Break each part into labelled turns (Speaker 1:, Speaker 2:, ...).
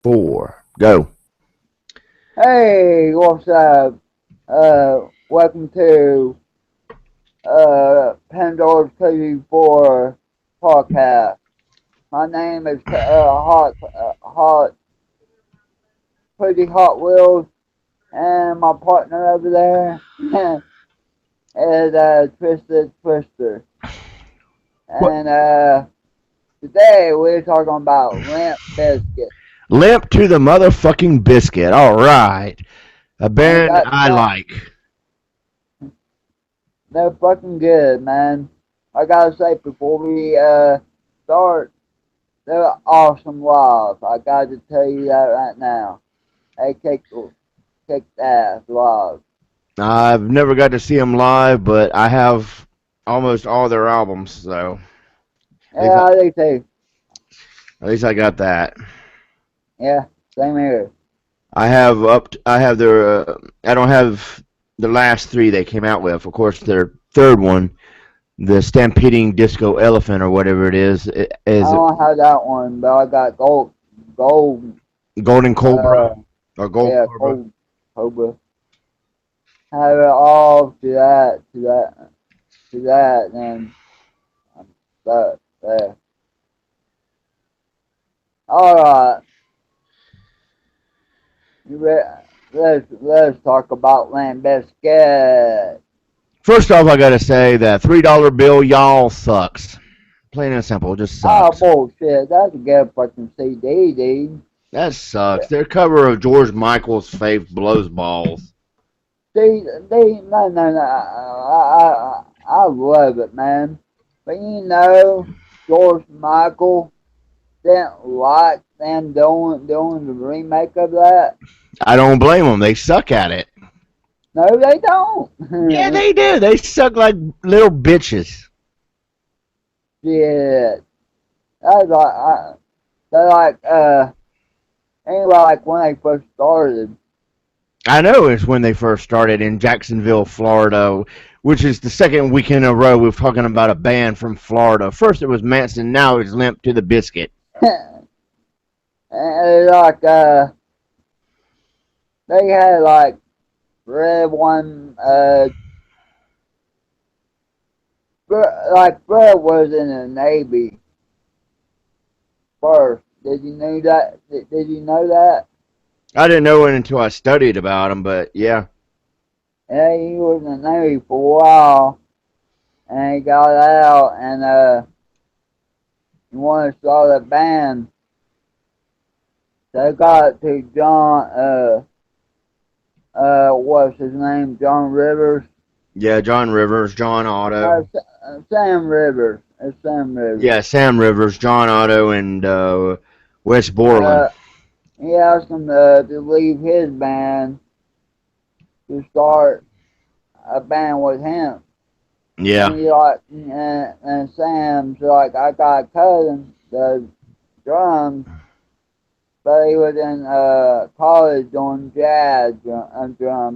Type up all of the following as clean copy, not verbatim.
Speaker 1: 4, go.
Speaker 2: Hey, what's up? Welcome to Pandora's TV4 podcast. My name is Pretty Hot Wheels, and my partner over there is Twisted Twister.
Speaker 1: What?
Speaker 2: And today we're talking about Limp Bizkit.
Speaker 1: Limp to the motherfucking biscuit. All right. A
Speaker 2: And
Speaker 1: band I like.
Speaker 2: they're fucking good, man. I gotta say before we start. They're awesome live. I got to tell you that right now. They kick ass live.
Speaker 1: I've never got to see them live, but I have almost all their albums, so at least
Speaker 2: Yeah, I do too.
Speaker 1: I got that.
Speaker 2: Yeah, same here.
Speaker 1: I have their I don't have the last 3 they came out with. Of course, their third one, the Stampeding Disco Elephant or whatever it
Speaker 2: I
Speaker 1: is
Speaker 2: don't have that one, but I got gold.
Speaker 1: Golden
Speaker 2: Uh,
Speaker 1: Cobra or Gold
Speaker 2: yeah,
Speaker 1: Cobra.
Speaker 2: gold cobra. Have it all to that, and that there. All right, you let's talk about Land Biscuit.
Speaker 1: First off, I gotta say that $3 bill, y'all sucks. Plain and simple, just
Speaker 2: Oh
Speaker 1: sucks.
Speaker 2: bullshit! That's a good fucking CD, dude.
Speaker 1: That sucks. Their cover of George Michael's "Faith Blows Balls."
Speaker 2: No. I love it, man. But George Michael didn't like them doing the remake of that.
Speaker 1: I don't blame them. They suck at it.
Speaker 2: No, they don't.
Speaker 1: Yeah, they do. They suck like little bitches.
Speaker 2: Shit. That's like, they're like, ain't like when they first started.
Speaker 1: I know it's when they first started in Jacksonville, Florida, which is the second weekend in a row we're talking about a band from Florida. First it was Manson, now it's Limp to the Biscuit.
Speaker 2: And like, they had like red one, like Fred was in the Navy first. Did you know that? Did you know that?
Speaker 1: I didn't know it until I studied about them, but yeah.
Speaker 2: Yeah, he was in the Navy for a while, and he got out, and he wanted to start a band. So they got to John, what's his name? John Rivers.
Speaker 1: Yeah, John Rivers, John Otto.
Speaker 2: No, Sam Rivers. It's Sam Rivers.
Speaker 1: Yeah, Sam Rivers, John Otto, and Wes Borland.
Speaker 2: Uh, he asked him to leave his band to start a band with him.
Speaker 1: Yeah.
Speaker 2: And and Sam's like, I got a cousin the drums, but he was in college doing drums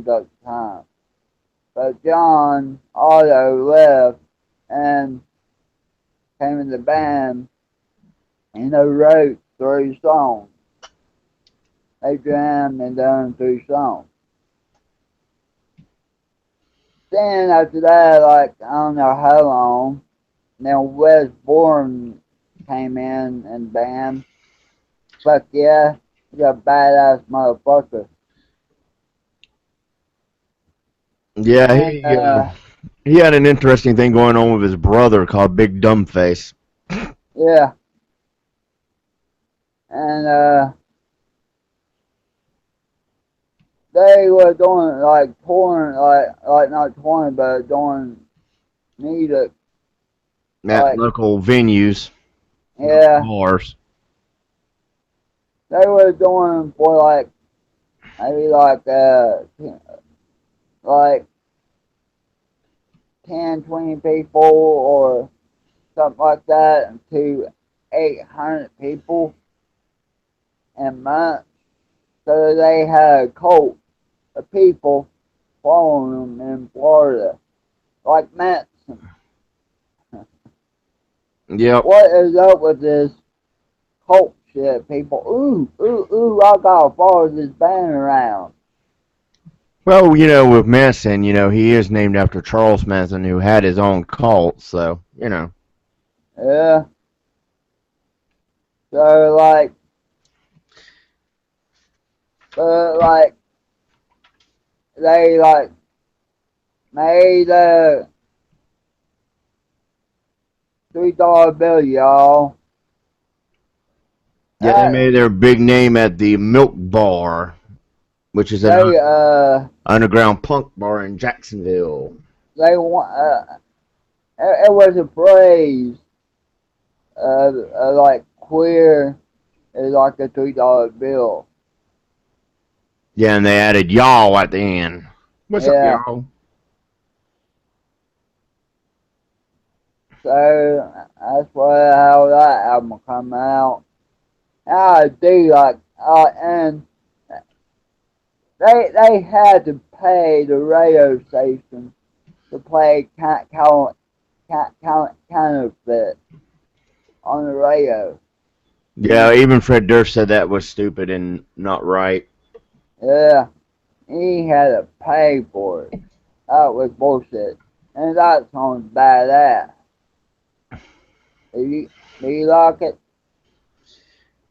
Speaker 2: at the time. But John Otto left and came in the band, and they wrote 3 songs. They jammed and done 3 songs. Then after that, like I don't know how long, then Wes Borland came in and band. Fuck yeah, he's a badass motherfucker.
Speaker 1: Yeah,
Speaker 2: And
Speaker 1: he had an interesting thing going on with his brother called Big Dumb Face.
Speaker 2: yeah, and they were doing like touring, like not touring, but doing music,
Speaker 1: At
Speaker 2: like
Speaker 1: local venues,
Speaker 2: yeah,
Speaker 1: bars.
Speaker 2: they were doing for like maybe like 10, 20 people or something like that to 800 people in months. So they had a cult of people following them in Florida, like Manson.
Speaker 1: Yep.
Speaker 2: What is up with this cult shit, people, I gotta follow this band around.
Speaker 1: Well, with Manson, he is named after Charles Manson, who had his own cult. So.
Speaker 2: Yeah. So like they made a $3 bill, y'all.
Speaker 1: Yeah, they made their big name at the Milk Bar, which is an
Speaker 2: They
Speaker 1: underground punk bar in Jacksonville.
Speaker 2: they want it was a phrase like queer is like a $3 bill.
Speaker 1: Yeah, and they added y'all at the end. What's up,
Speaker 2: Yeah.
Speaker 1: y'all?
Speaker 2: So that's how that album come out. I do and they had to pay the radio station to play counterfeit on the radio.
Speaker 1: Yeah, even Fred Durst said that was stupid and not right.
Speaker 2: Yeah, he had to pay for it. That was bullshit. And that song's badass. Do you like it?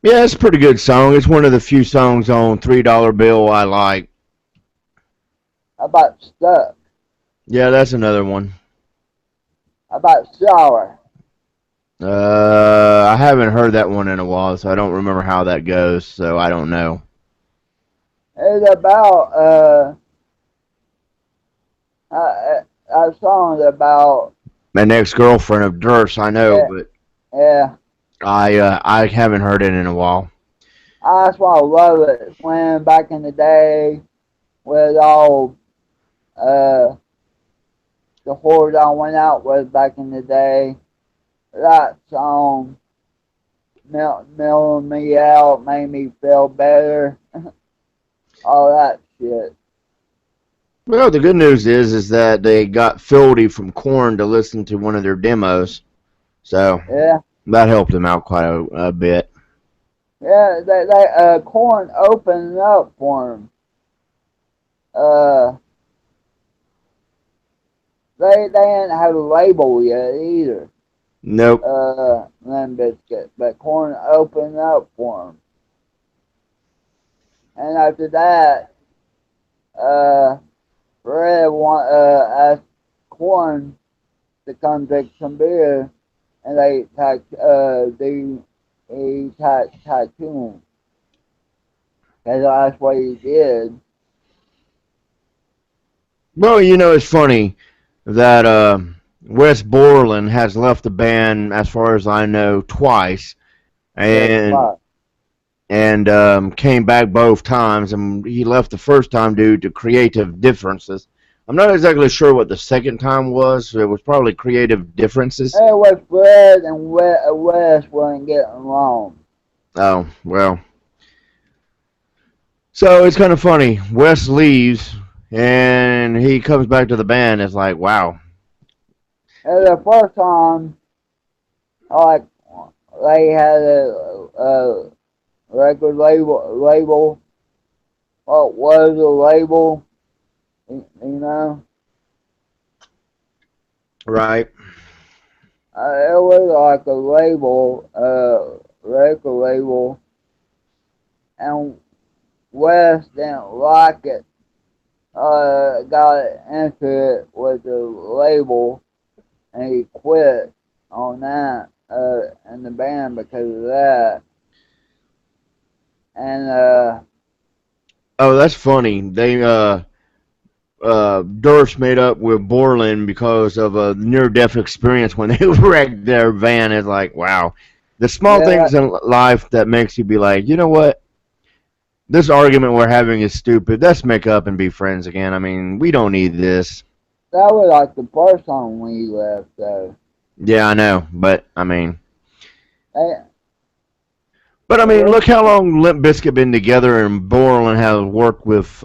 Speaker 1: Yeah, it's a pretty good song. It's one of the few songs on $3 Bill I like.
Speaker 2: How about Stuck?
Speaker 1: Yeah, that's another one.
Speaker 2: How about Sour?
Speaker 1: I haven't heard that one in a while, so I don't remember how that goes, so I don't know.
Speaker 2: It's about a song about
Speaker 1: My ex-girlfriend of Durst, I know,
Speaker 2: yeah,
Speaker 1: but
Speaker 2: yeah.
Speaker 1: I haven't heard it in a while.
Speaker 2: That's why I love it. When back in the day, with all uh the whores I went out with back in the day, that song mellowed me out, made me feel better, all that shit.
Speaker 1: Well, the good news is that they got Filthy from Korn to listen to one of their demos, so
Speaker 2: Yeah,
Speaker 1: that helped them out quite a bit.
Speaker 2: yeah. Korn opened up for him. Uh, they didn't have a label yet either.
Speaker 1: Nope.
Speaker 2: Limp Bizkit, but Korn opened up for him. And after that, uh, Fred asked Korn to come drink some beer, and they tattoo him. Cause that's what he did.
Speaker 1: Well, it's funny that Wes Borland has left the band, as far as I know, twice,
Speaker 2: Guess
Speaker 1: and
Speaker 2: what?
Speaker 1: came back both times. And he left the first time due to creative differences. I'm not exactly sure what the second time was. It was probably creative differences.
Speaker 2: It was Fred and Wes weren't getting along.
Speaker 1: Oh, well. So it's kind of funny. Wes leaves, and he comes back to the band. It's like, wow.
Speaker 2: And the first time, like they had a record label. What was a label? You know,
Speaker 1: Right.
Speaker 2: it was like a label, record label, and West didn't like it. Got into it with the label, and he quit on that in the band because of that. And
Speaker 1: Oh, that's funny. They Durst made up with Borland because of a near-death experience when they wrecked their van. It's like, wow. The small
Speaker 2: yeah,
Speaker 1: things in life that makes you be like, you know what? This argument we're having is stupid. Let's make up and be friends again. I mean, we don't need this.
Speaker 2: that was like the first time we left. So
Speaker 1: Yeah, I know, but I mean,
Speaker 2: they,
Speaker 1: look how long Limp Bizkit been together, and Borland has worked with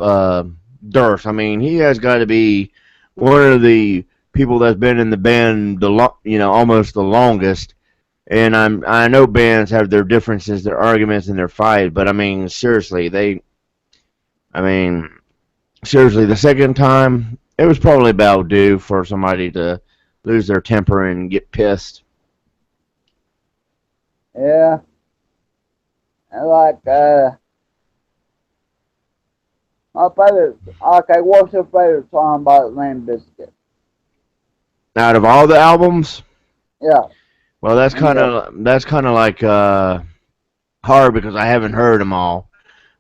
Speaker 1: Durst. I mean, he has got to be one of the people that's been in the band almost the longest. And I know bands have their differences, their arguments, and their fights, but I mean, seriously, I mean, seriously, the second time, it was probably about due for somebody to lose their temper and get pissed.
Speaker 2: Yeah, and like my favorite. Okay, what's your favorite song by Limp Bizkit?
Speaker 1: Out of all the albums,
Speaker 2: Yeah,
Speaker 1: well,
Speaker 2: any of it.
Speaker 1: that's kind of like hard because I haven't heard them all.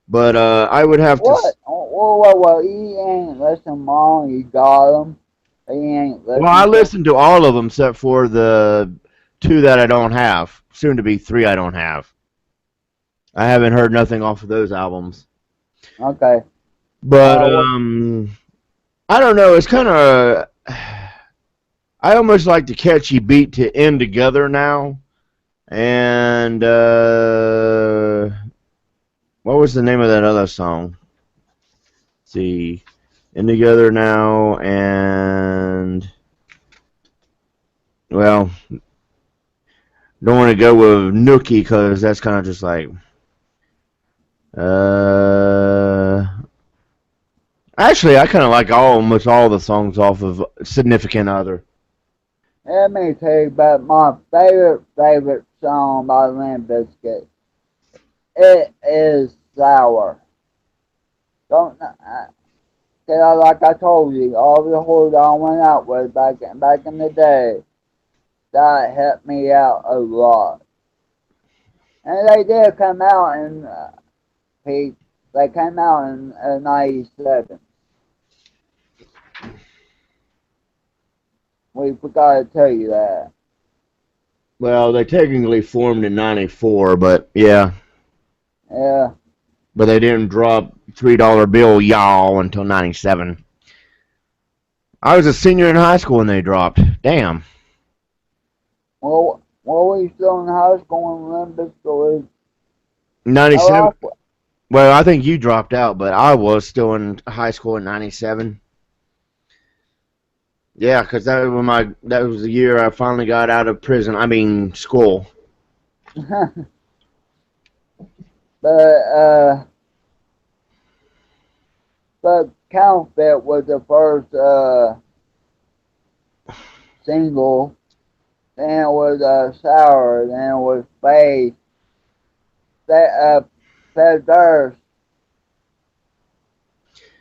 Speaker 1: But I would have to.
Speaker 2: What? Well, he ain't listen long. You got him. He ain't
Speaker 1: Well, I
Speaker 2: listen to.
Speaker 1: listened to all of them except for the two that I don't have. Soon to be three I don't have. I haven't heard nothing off of those albums.
Speaker 2: Okay.
Speaker 1: But
Speaker 2: What?
Speaker 1: I don't know. It's kind of. I almost like the catchy beat to end together now. And what was the name of that other song? Let's see, end together now, and well, don't want to go with Nookie because that's kind of just like uh. Actually, I kind of like almost all the songs off of Significant Other.
Speaker 2: Let me tell you about my favorite song by Limp Bizkit. It is Sour. Don't like I told you, all the hoes I went out with back in the day, that helped me out a lot. And they did come out in Pete. They came out in '97. We forgot to tell you that.
Speaker 1: Well, they technically formed in '94, but yeah,
Speaker 2: Yeah.
Speaker 1: but they didn't drop $3 bill y'all until '97. I was a senior in high school when they dropped. Damn.
Speaker 2: Well, we still in high school and Limp Bizkit was.
Speaker 1: '97.
Speaker 2: Oh,
Speaker 1: Well, I think you dropped out, but I was still in high school in '97. Yeah, because that was the year I finally got out of prison. I mean, school.
Speaker 2: but but Counterfeit was the first single. Then it was Sour. Then it was Faith. That Feathers.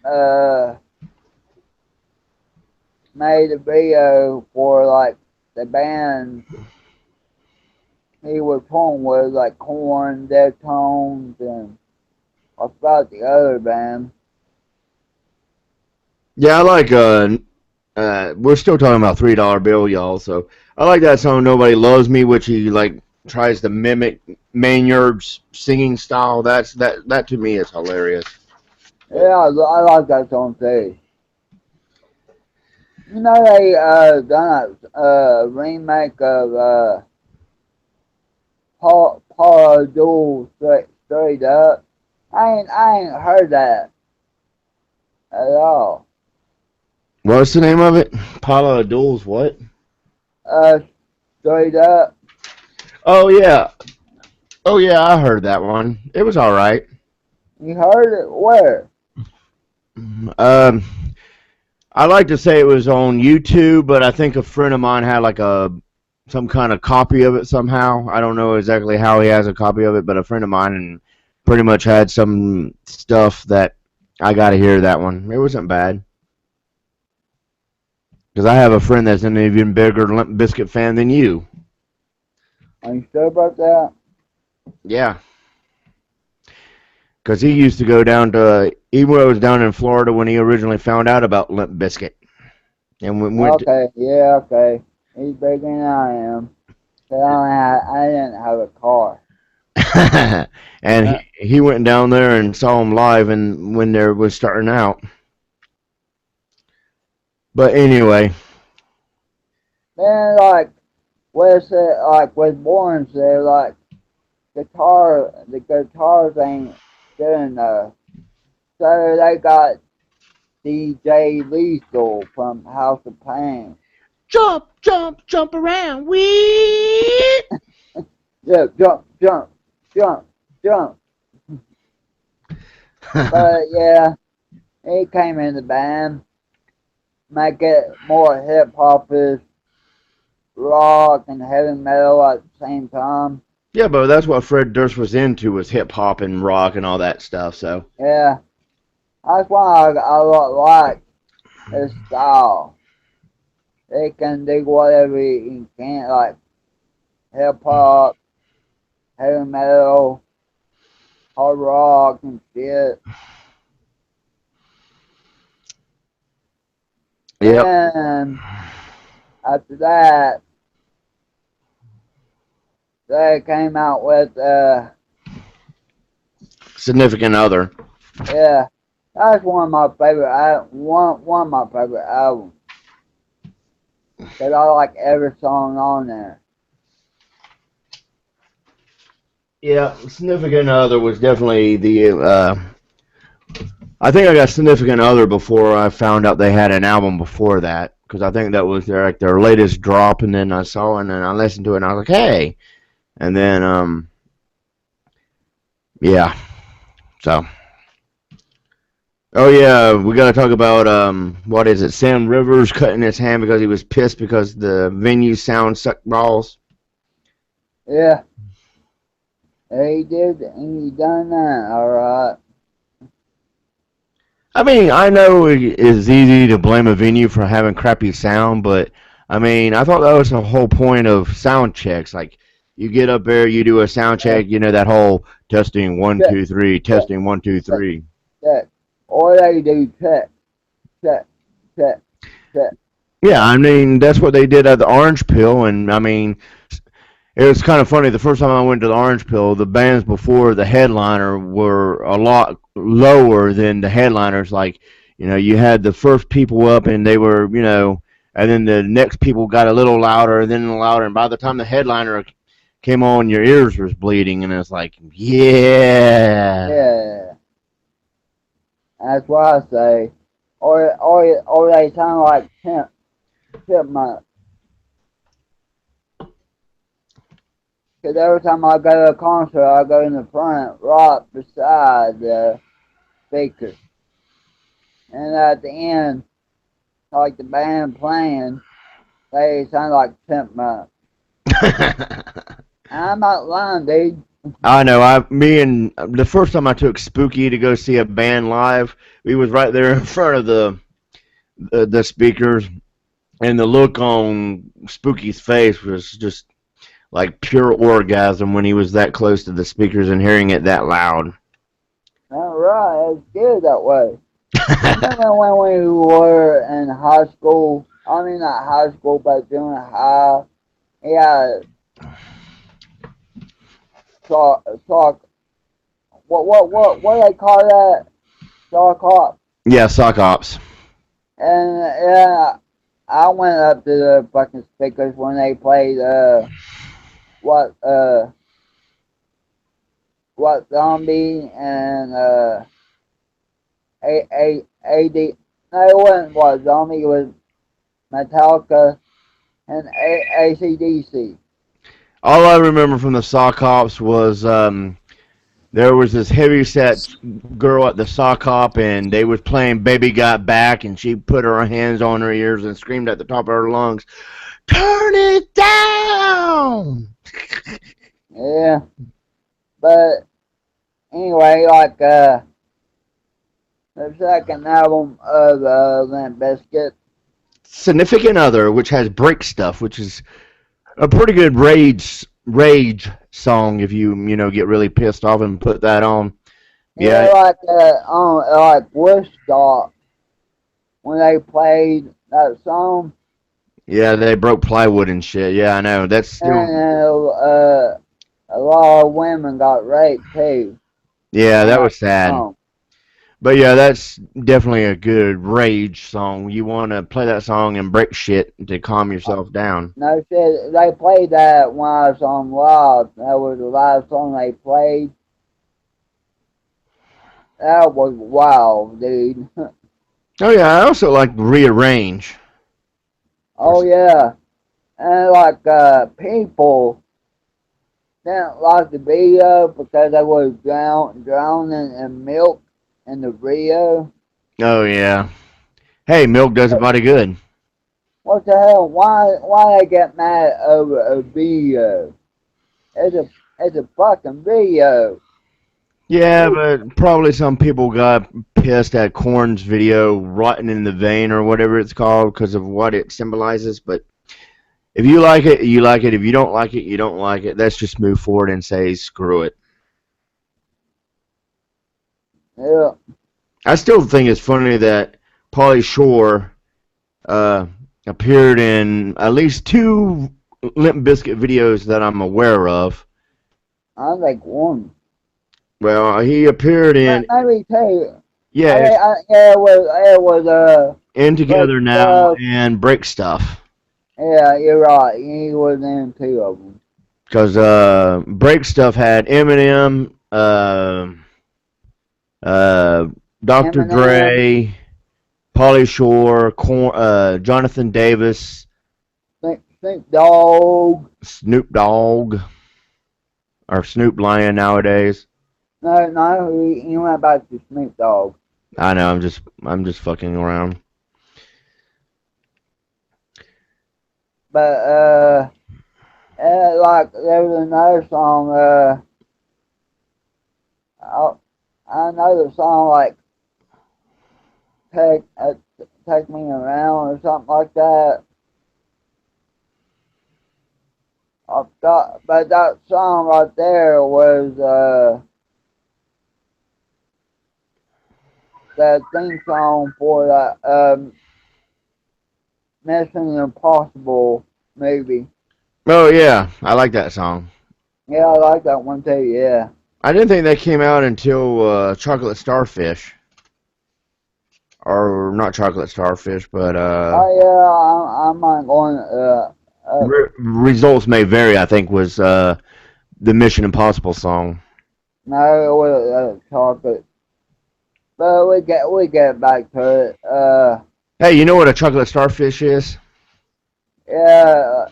Speaker 2: Uh, made a video for like the band he was playing with, like Corn, Deftones, and I forgot the other band.
Speaker 1: Yeah, I like we're still talking about $3 bill, y'all. So I like that song "Nobody Loves Me," which he like tries to mimic Maynard's singing style. That to me is hilarious.
Speaker 2: Yeah, I like that song too. You know they done a remake of Paul Abdul straight up. I ain't heard that at all.
Speaker 1: What's the name of it? Paula Abdul's what?
Speaker 2: Uh, straight up.
Speaker 1: Oh yeah, oh yeah, I heard that one. It was all right.
Speaker 2: You heard it where?
Speaker 1: Um, I like to say it was on YouTube, but I think a friend of mine had like a some kind of copy of it somehow. I don't know exactly how he has a copy of it, but a friend of mine pretty much had some stuff that I got to hear that one. It wasn't bad because I have a friend that's an even bigger Limp Bizkit fan than you.
Speaker 2: Are you sure about that?
Speaker 1: Yeah, because he used to go down to he was down in Florida when he originally found out about Limp Bizkit, and we went.
Speaker 2: Okay, yeah, okay. He's bigger than I am. 'Cause I didn't have a car.
Speaker 1: And
Speaker 2: Uh,
Speaker 1: he went down there and saw him live and when they was starting out. But anyway,
Speaker 2: then like Wes said, like Wes Born said, like the guitars ain't good enough. So they got DJ Lethal from House of Pain.
Speaker 1: jump, jump, jump around, wee.
Speaker 2: Yeah, jump, jump, jump, jump. But yeah, he came in the band, make it more hip hopish, rock and heavy metal at the same time.
Speaker 1: Yeah, but that's what Fred Durst was into, was hip hop and rock and all that stuff. So
Speaker 2: Yeah, that's why like his style. They can do whatever he can, like hip hop, heavy metal, hard rock and shit.
Speaker 1: yep,
Speaker 2: Then after that, they came out with
Speaker 1: significant other.
Speaker 2: yeah, that's one of my favorite one of my favorite albums. Cause I like every song on there.
Speaker 1: Yeah, significant other was definitely the. I think I got significant other before I found out they had an album before that, because I think that was their latest drop, and then I saw it and then I listened to it and I was like, hey, and then yeah, so. Oh yeah, we gotta talk about what is it? Sam Rivers cutting his hand because he was pissed because the venue sound sucked balls.
Speaker 2: Yeah, he did. He done that. All right.
Speaker 1: I mean, I know it's easy to blame a venue for having crappy sound, but I mean, I thought that was the whole point of sound checks. Like, you get up there, you do a sound
Speaker 2: Yeah,
Speaker 1: check, that whole testing one
Speaker 2: check,
Speaker 1: two three,
Speaker 2: check,
Speaker 1: testing one two
Speaker 2: check,
Speaker 1: three.
Speaker 2: check. All they do check, check, check, check,
Speaker 1: Yeah,
Speaker 2: check.
Speaker 1: I mean that's what they did at the Orange Pill, and I mean it was kind of funny. The first time I went to the Orange Pill, the bands before the headliner were a lot lower than the headliners. Like, you had the first people up, and they were, and then the next people got a little louder, and then louder, and by the time the headliner came on, your ears was bleeding, and it's like, yeah,
Speaker 2: Yeah, that's what I say. Or they sound like chipmunks. Cause every time I go to a concert, I go in the front, right beside the speaker, and at the end, like the band playing, they sound like chipmunks. I'm not lying, dude.
Speaker 1: I know. Me and the first time I took Spooky to go see a band live, we was right there in front of the speakers, and the look on Spooky's face was just like pure orgasm when he was that close to the speakers and hearing it that loud.
Speaker 2: All right, it's good that way. Remember when we were in high school? I mean, not high school, but junior high. Yeah, talk. What they call that? Sock hop.
Speaker 1: Yeah, sock ops.
Speaker 2: And yeah, I went up to the fucking speakers when they played what uh what zombie and AD. No, it wasn't what zombie. It was Metallica and ACDC.
Speaker 1: All I remember from the sock ops was there was this heavy set girl at the sock hop, and they was playing "Baby Got Back," and she put her hands on her ears and screamed at the top of her lungs, "Turn it down!"
Speaker 2: Yeah, but anyway, like the second album of Limp Bizkit.
Speaker 1: Significant Other, which has break stuff, which is a pretty good rage song if get really pissed off and put that on.
Speaker 2: Yeah,
Speaker 1: Yeah,
Speaker 2: like on like Woodstock when they played that song,
Speaker 1: yeah, they broke plywood and shit. Yeah, I know. That's still.
Speaker 2: and a lot of women got raped too
Speaker 1: Yeah,
Speaker 2: on
Speaker 1: that
Speaker 2: that
Speaker 1: was sad.
Speaker 2: song.
Speaker 1: But yeah, that's definitely a good rage song. You want to play that song and break shit to calm yourself down.
Speaker 2: No shit, they played that when I was on live. That was the live song they played. That was wild, dude.
Speaker 1: Oh yeah, I also like Rearrange.
Speaker 2: Oh yeah, and like people didn't like the video because I was drowning in milk in the video.
Speaker 1: Oh yeah. Hey, milk does a body good.
Speaker 2: What the hell? Why they get mad over a video? It's a fucking video.
Speaker 1: Yeah, but probably some people got pissed at Korn's video "Rotten in the Vein" or whatever it's called because of what it symbolizes. But if you like it, you like it. If you don't like it, you don't like it. Let's just move forward and say screw it.
Speaker 2: Yeah,
Speaker 1: I still think it's funny that Pauly Shore uh, appeared in at least two Limp Bizkit videos that I'm aware of.
Speaker 2: I like one.
Speaker 1: Well, he appeared in
Speaker 2: Let me tell you.
Speaker 1: yeah, it's
Speaker 2: Yeah, it was
Speaker 1: In
Speaker 2: but
Speaker 1: Together Now and Break Stuff.
Speaker 2: yeah, you're right. He was in two of them.
Speaker 1: Because Break Stuff had Eminem, uh, Dr.
Speaker 2: Eminem,
Speaker 1: Dre, Pauly Shore, Jonathan Davis,
Speaker 2: Snoop Dogg.
Speaker 1: Snoop Dogg, or Snoop Lion nowadays.
Speaker 2: No, he went back to Snoop Dogg.
Speaker 1: I know, I'm just fucking around.
Speaker 2: But like there was another song. I, another song like take take me around or something like that. But that song right there was the theme song for that Mission Impossible movie.
Speaker 1: Oh yeah, I like that song.
Speaker 2: Yeah, I like that one too. Yeah.
Speaker 1: I didn't think that came out until Chocolate Starfish, or not Chocolate Starfish, but
Speaker 2: Oh yeah, I'm not going.
Speaker 1: Results May Vary. I think was the Mission Impossible song.
Speaker 2: No, it was chocolate. But we get back to it.
Speaker 1: Hey, you know what a chocolate starfish is?
Speaker 2: Yeah,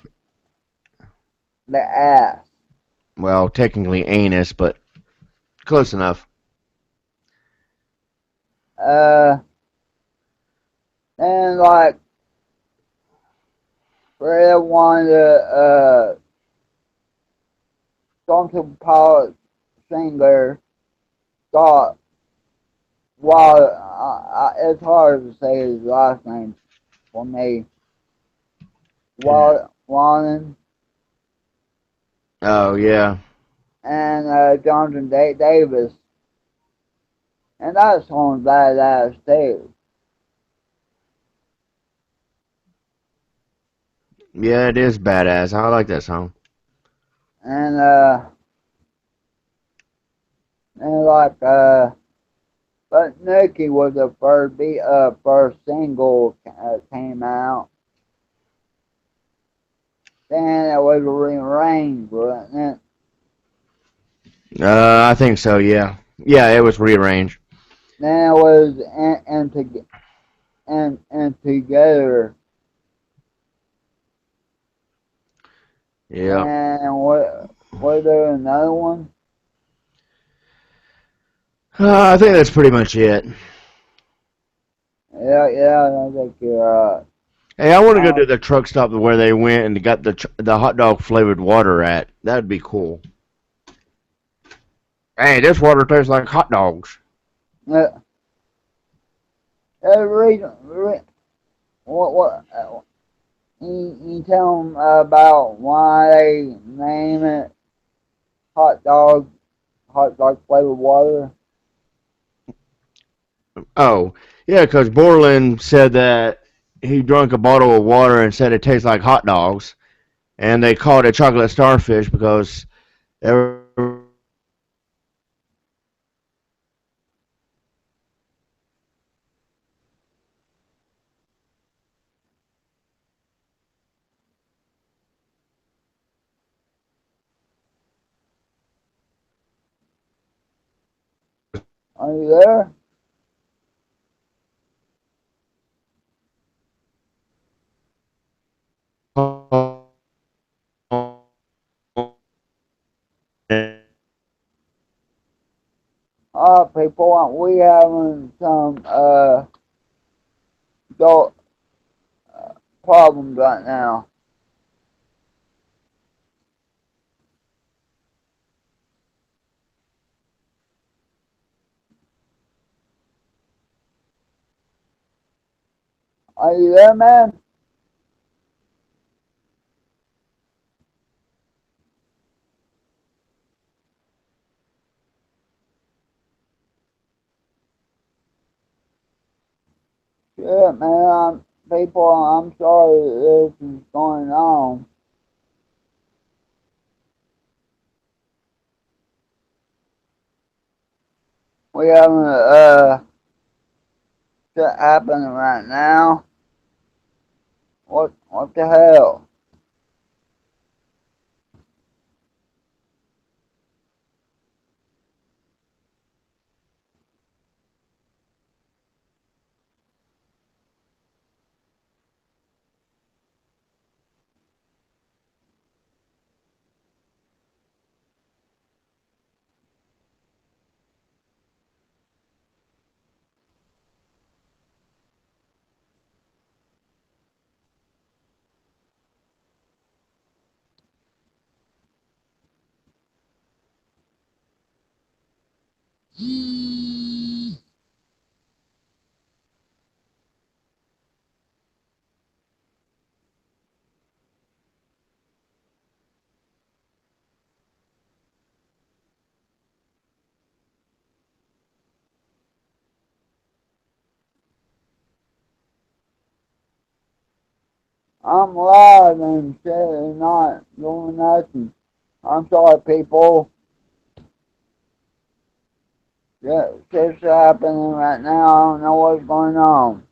Speaker 2: the ass.
Speaker 1: Well, technically anus, but close enough.
Speaker 2: Uh, and like for everyone Stone Pilot singer Scott Waller. It's hard to say his last name for me. Wallen
Speaker 1: Oh yeah,
Speaker 2: and Jonathan Davis, and that song's badass too.
Speaker 1: yeah, it is badass. I like that song.
Speaker 2: And like but Nikki was the first single came out. Then it was rearranged, wasn't it?
Speaker 1: I think so. Yeah, yeah, it was rearranged.
Speaker 2: Then it was and together.
Speaker 1: Yeah,
Speaker 2: And what was there another one?
Speaker 1: I think that's pretty much it.
Speaker 2: Yeah, I think you're right.
Speaker 1: Hey, I want to go
Speaker 2: Um,
Speaker 1: to the truck stop where they went and got the hot dog flavored water at. That'd be cool. Hey, this water tastes like hot dogs.
Speaker 2: the reason, what you tell them about why they name it hot dog flavored water?
Speaker 1: Oh, yeah, because Borland said that he drank a bottle of water and said it tastes like hot dogs, and they called it chocolate starfish because everybody
Speaker 2: Are you there? People, we having some adult problems right now. Are you there, man? Shit, man. People, I'm sorry this is going on. We having shit happening right now. What the hell? I'm live and shit and not doing nothing. I'm sorry, people. Shit's happening right now. I don't know what's going on.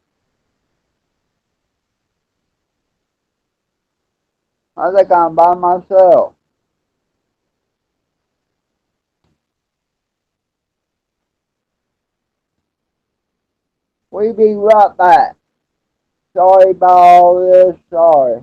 Speaker 2: I think I'm by myself. We be right back. Sorry about all this. Sorry.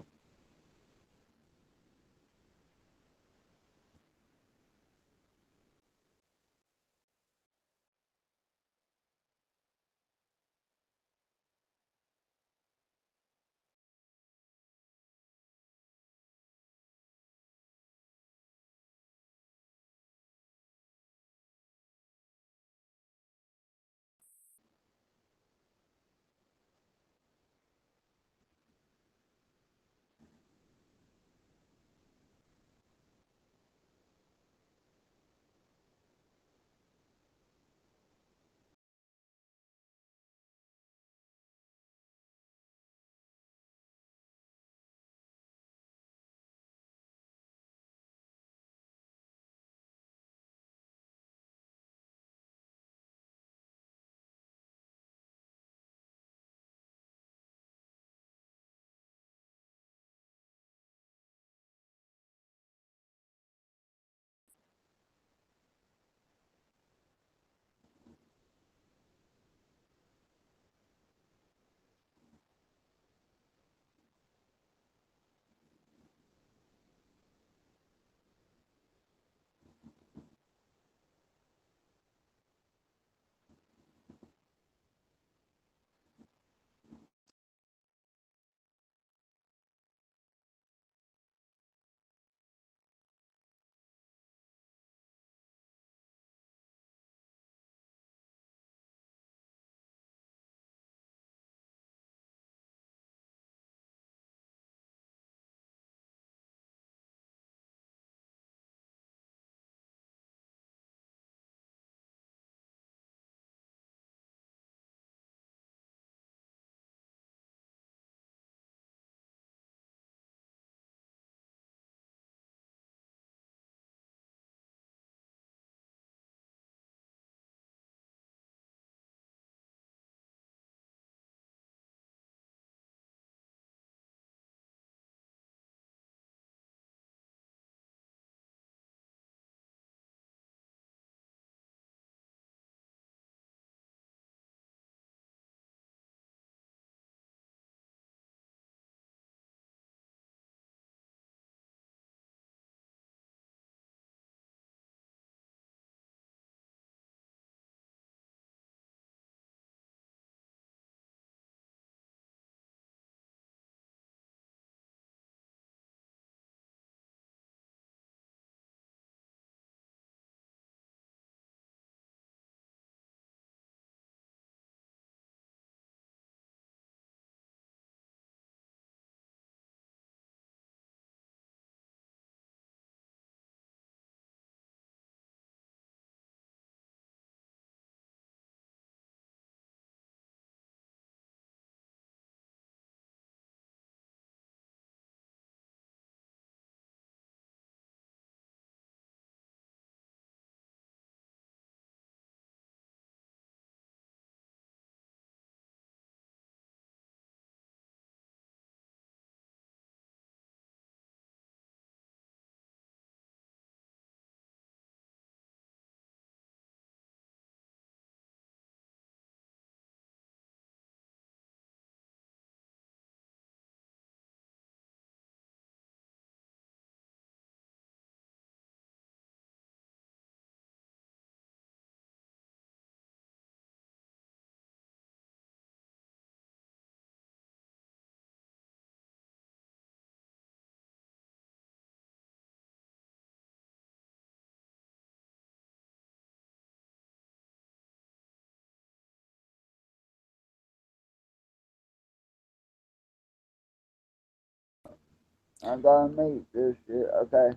Speaker 2: I'm gonna meet this shit. Okay.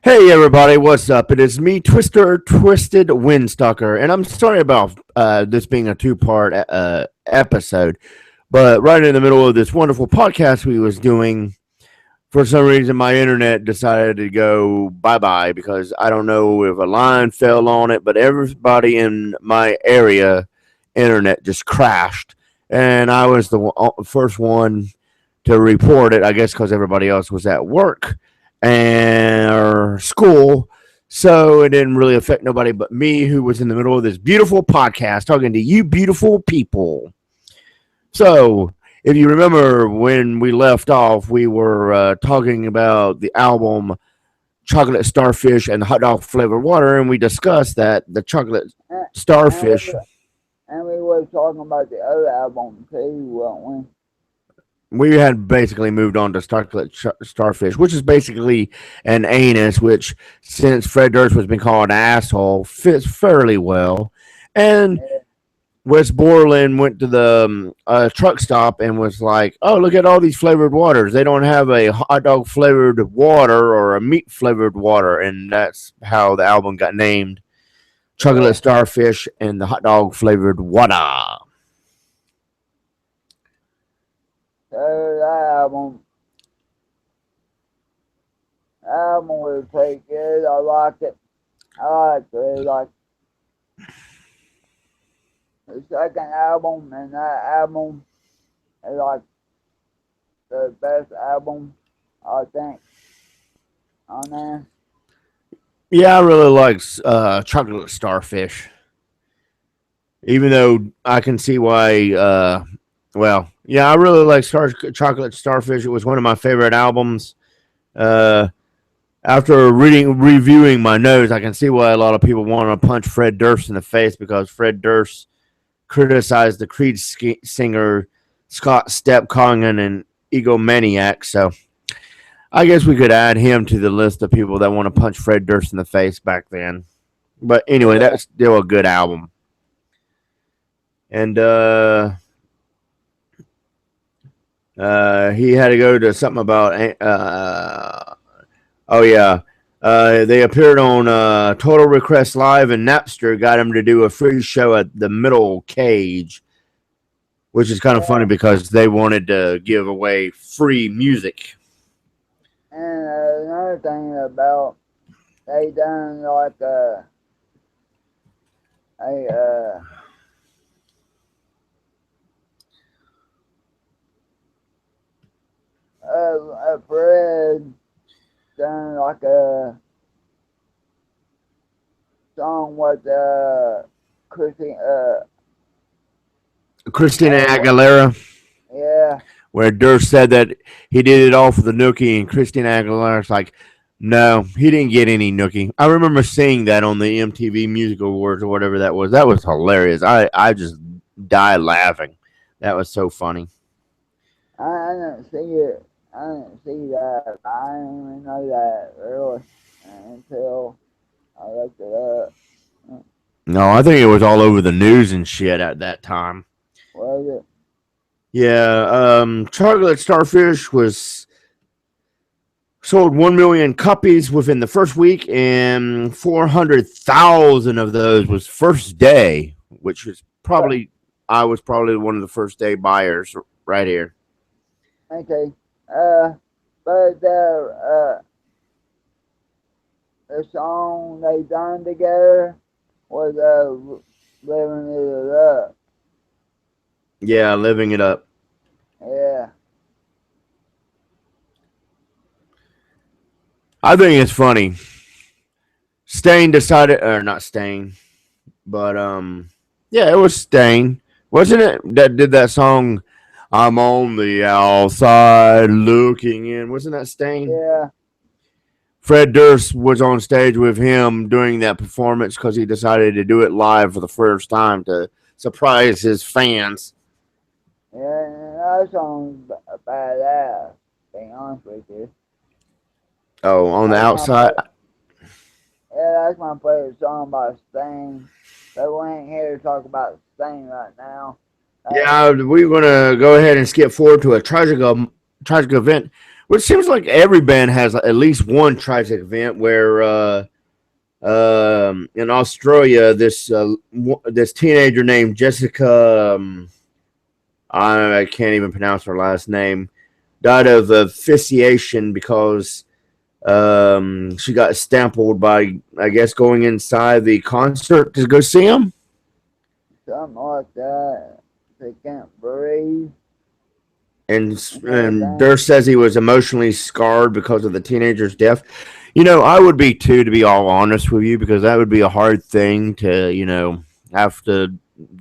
Speaker 1: Hey everybody, what's up? It is me, Twisted Windstalker, and I'm sorry about this being a two-part episode, but right in the middle of this wonderful podcast we was doing, for some reason my internet decided to go bye-bye because I don't know if a line fell on it, but everybody in my area internet just crashed, and I was the first one to report it, I guess because everybody else was at work and or school. So it didn't really affect nobody but me, who was in the middle of this beautiful podcast talking to you beautiful people. So if you remember when we left off, we were talking about the album Chocolate Starfish and the Hot Dog Flavored Water, and we discussed that the Chocolate
Speaker 2: And, and we
Speaker 1: Starfish,
Speaker 2: and we were talking about the other album too, weren't
Speaker 1: we had basically moved on to Starfish, which is basically an anus, which, since Fred Durst has been called an asshole, fits fairly well. And
Speaker 2: we?
Speaker 1: Wes Borland went to the truck stop and was like, "Oh, look at all these flavored waters. They don't have a hot dog flavored water or a meat flavored water," and that's how the album got named, Chocolate
Speaker 2: Yeah.
Speaker 1: Starfish and the Hot Dog Flavored Water.
Speaker 2: So that album was pretty good. I liked it. I liked it. Like the second album and that album is like the best album I think on there.
Speaker 1: Yeah, I really like Chocolate Starfish, even though I can see why. Well, yeah, I really like Chocolate Starfish. It was one of my favorite albums. Uh, After reviewing my notes, I can see why a lot of people want to punch Fred Durst in the face, because Fred Durst criticized the Creed singer Scott Stepp, calling him an egomaniac. So I guess we could add him to the list of people that want to punch Fred Durst in the face back then. But anyway,
Speaker 2: Yeah.
Speaker 1: that's still a good album. And he had to go to something about oh yeah. They appeared on Total Request Live, and Napster got him to do a free show at the Middle Cage, which is kind of funny
Speaker 2: Yeah.
Speaker 1: because they wanted to give away free music.
Speaker 2: And another thing about they done like a a Fred done like a song with Chrissy
Speaker 1: Christina
Speaker 2: what
Speaker 1: Aguilera,
Speaker 2: yeah
Speaker 1: where Durst said that he did it all for the nookie, and Christina Aguilera's like, no, he didn't get any nookie. I remember seeing that on the MTV Music Awards or whatever that was. That was hilarious. I just died laughing. That was so funny.
Speaker 2: I didn't see it. I didn't see that. I didn't even know that really until I looked it up.
Speaker 1: No, I think it was all over the news and shit at that time.
Speaker 2: Was it?
Speaker 1: Yeah, Chocolate Starfish was sold 1 million copies within the first week, and 400,000 of those was first day, which was probably, I was probably one of the first day buyers right here.
Speaker 2: Okay. But the song they done together was living it up.
Speaker 1: Yeah, living it up.
Speaker 2: Yeah.
Speaker 1: I think it's funny. Stain decided, or not Stain, but yeah, it was Stain, wasn't it? That did that song. I'm on the outside looking in. Wasn't that Stain?
Speaker 2: Yeah.
Speaker 1: Fred Durst was on stage with him during that performance because he decided to do it live for the first time to surprise his fans.
Speaker 2: Yeah. And that song's badass. Being honest with you.
Speaker 1: Oh, on the
Speaker 2: That's my
Speaker 1: outside.
Speaker 2: Yeah, that's my favorite song by Sting. But we ain't here to talk about Sting right now. That's
Speaker 1: Yeah, we're gonna go ahead and skip forward to a tragic event. Which seems like every band has at least one tragic event where in Australia this teenager named Jessica I can't even pronounce her last name died of asphyxiation because she got stampled by I guess going inside the concert to go see him.
Speaker 2: Something like that. They can't breathe and
Speaker 1: And
Speaker 2: everything.
Speaker 1: Durst says he was emotionally scarred because of the teenager's death. You know, I would be too, to be all honest with you, because that would be a hard thing to, have to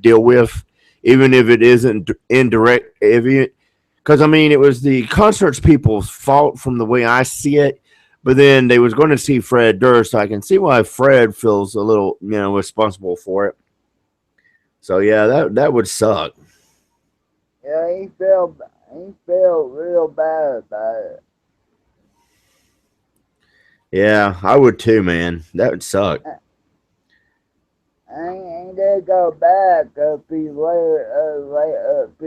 Speaker 1: deal with, even if it isn't indirect. Because I mean, it was the concerts people's fault from the way I see it. But then they was going to see Fred Durst, so I can see why Fred feels a little, responsible for it. So yeah, that would suck.
Speaker 2: Yeah, he felt real bad about it.
Speaker 1: Yeah, I would too, man. That would suck.
Speaker 2: And they go back a few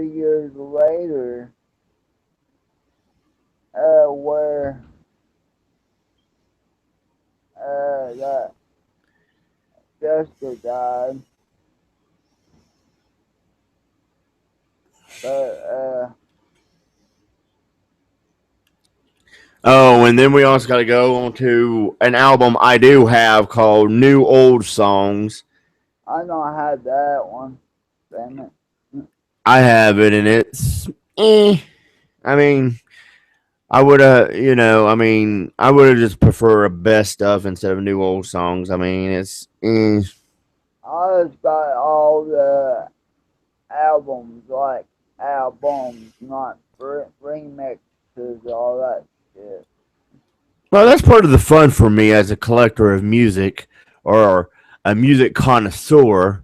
Speaker 2: years later, where that Jessica died, but
Speaker 1: Oh, and then we also got to go on to an album I do have called New Old Songs.
Speaker 2: I don't have that one. Damn it.
Speaker 1: I have it, and it's, eh. I mean, I would have, I would have just prefer a best stuff instead of new old songs. I mean, it's,
Speaker 2: I just got all the albums, like albums, not remixes, all that shit.
Speaker 1: well, that's part of the fun for me as a collector of music or a music connoisseur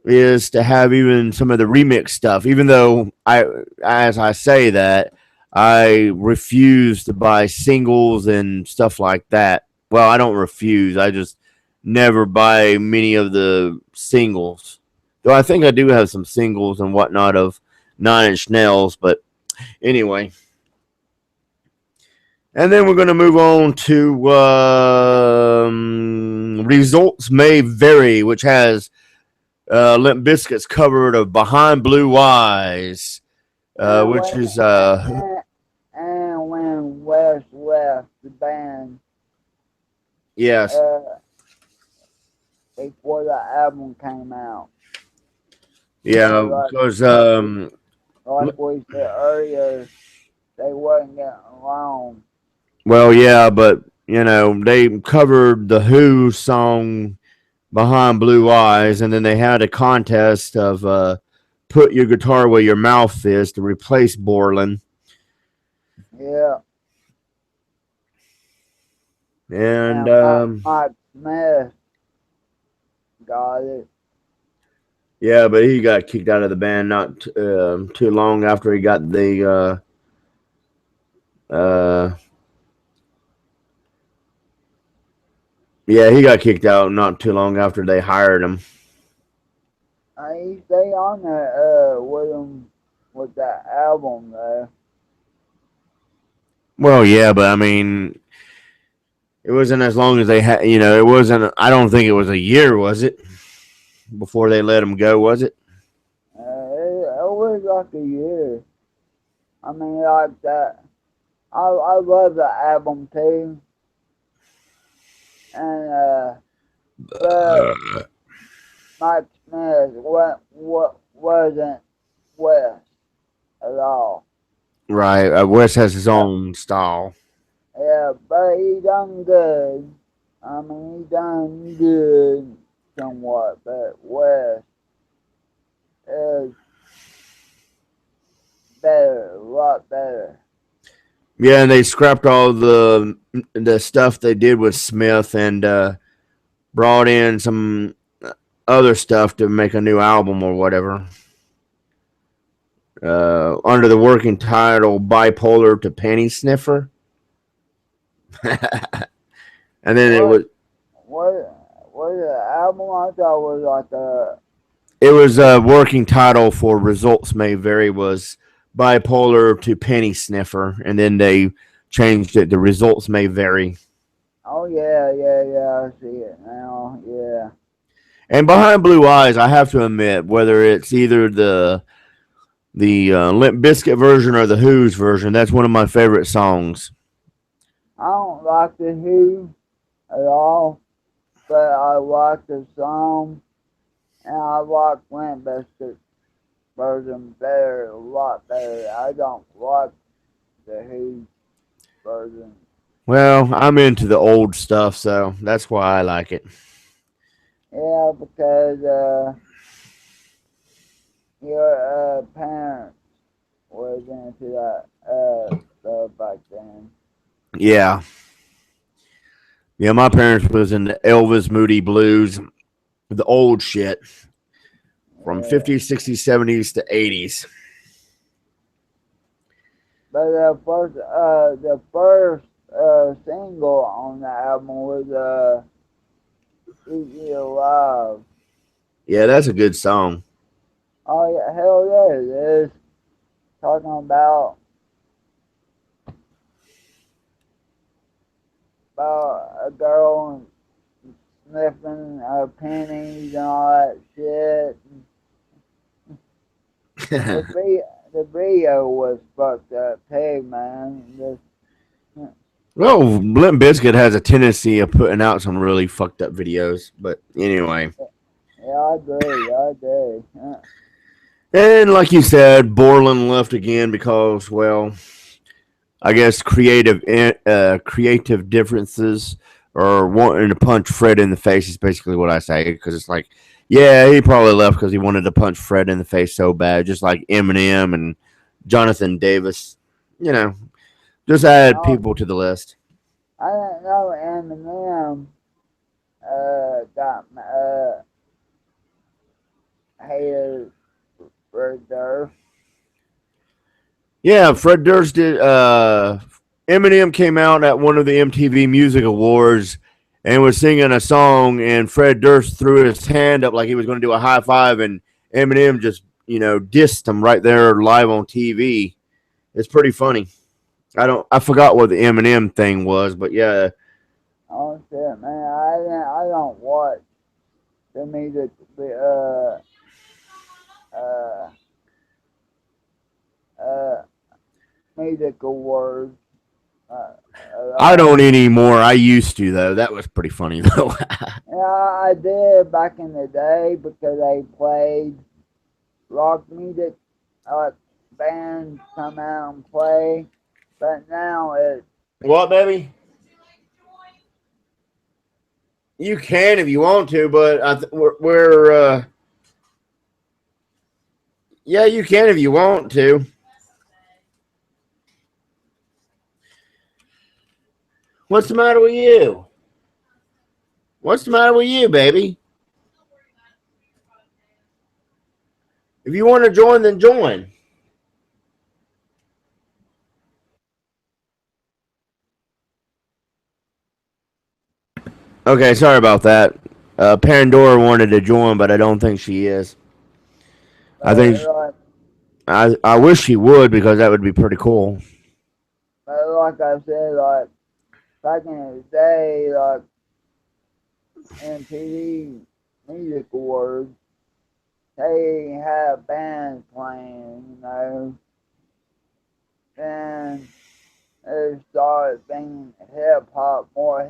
Speaker 1: is to have even some of the remix stuff. Even though as I say that, I refuse to buy singles and stuff like that. Well, I don't refuse. I just never buy many of the singles. Though I think I do have some singles and whatnot of Nine Inch Nails. But anyway, and then we're going to move on to Results May Vary, which has Limp Bizkit's cover of Behind Blue Eyes,
Speaker 2: And
Speaker 1: which
Speaker 2: when
Speaker 1: is,
Speaker 2: and when West left the band,
Speaker 1: yes,
Speaker 2: uh, before the album came out,
Speaker 1: yeah,
Speaker 2: like
Speaker 1: because,
Speaker 2: like we said earlier, they wasn't getting along.
Speaker 1: well, yeah, but, they covered the Who song Behind Blue Eyes, and then they had a contest of Put Your Guitar Where Your Mouth Is to replace Borland.
Speaker 2: Yeah,
Speaker 1: And,
Speaker 2: and Mike Smith got it.
Speaker 1: yeah, but he got kicked out of the band not too long after he got uh, yeah, he got kicked out not too long after they hired him.
Speaker 2: He stay on there with him with that album there.
Speaker 1: Well, yeah, but I mean, it wasn't as long as they had. It wasn't. I don't think it was a year, was it? Before they let him go, was it?
Speaker 2: It was like a year. I mean, like that. I love the album too, and but Mike Smith what wasn't West at all.
Speaker 1: Right. Wes has his
Speaker 2: Yeah,
Speaker 1: own style.
Speaker 2: yeah, but he done good. I mean, he done good somewhat, but West is better, a lot better.
Speaker 1: Yeah, and they scrapped all the stuff they did with Smith and brought in some other stuff to make a new album or whatever. Under the working title "Bipolar to Penny Sniffer," and then it
Speaker 2: What
Speaker 1: was
Speaker 2: what the album I thought was like a
Speaker 1: it was a working title for "Results May Vary" was "Bipolar to Penny Sniffer," and then they changed it. The results may vary.
Speaker 2: Oh yeah, yeah, yeah. I see it now. Yeah.
Speaker 1: And Behind Blue Eyes, I have to admit, whether it's either the Limp Bizkit version or the Who's version, that's one of my favorite songs.
Speaker 2: I don't like the Who at all, but I like the song, and I like Limp Bizkit version better, a lot better. I don't like the Who version.
Speaker 1: Well, I'm into the old stuff, so that's why I like it.
Speaker 2: Yeah, because your parents was into that stuff back then.
Speaker 1: Yeah. Yeah, my parents was in the Elvis Moody Blues, the old shit from
Speaker 2: Yeah.
Speaker 1: 50s, 60s, 70s to 80s.
Speaker 2: But the first single on the album was "Eat You Alive."
Speaker 1: Yeah, that's a good song.
Speaker 2: Oh yeah, hell yeah, it is. Talking about a girl sniffing pennies and all that shit. And the video was fucked up too, man.
Speaker 1: Well, Limp Bizkit has a tendency of putting out some really fucked up videos, but anyway.
Speaker 2: Yeah, I agree. I agree.
Speaker 1: And like you said, Borland left again because, well, I guess creative differences or wanting to punch Fred in the face is basically what I say. Because it's like, yeah, he probably left because he wanted to punch Fred in the face so bad, just like Eminem and Jonathan Davis. You know, just add
Speaker 2: Oh,
Speaker 1: people to the list.
Speaker 2: I didn't know Eminem got hated for Durf.
Speaker 1: Yeah, Fred Durst did. Eminem came out at one of the MTV Music Awards and was singing a song, and Fred Durst threw his hand up like he was going to do a high five, and Eminem just dissed him right there live on TV. It's pretty funny. I forgot what the Eminem thing was, but yeah.
Speaker 2: Oh shit, man! I don't watch the music uh uh music awards at
Speaker 1: I
Speaker 2: all.
Speaker 1: don't anymore. I used to though. That was pretty funny though.
Speaker 2: Yeah, I did back in the day because they played rock music. Uh, Bands come out and play, but now it's
Speaker 1: What, baby? You can if you want to, but we're yeah, you can if you want to. What's the matter with you? What's the matter with you, baby? If you want to join, then join. Okay, sorry about that. Pandora wanted to join, but I don't think she is. I think
Speaker 2: like
Speaker 1: I wish she would because that would be pretty cool.
Speaker 2: like I said, like back in the day, like MTV Music Awards, they had bands playing, and it started being hip hop, more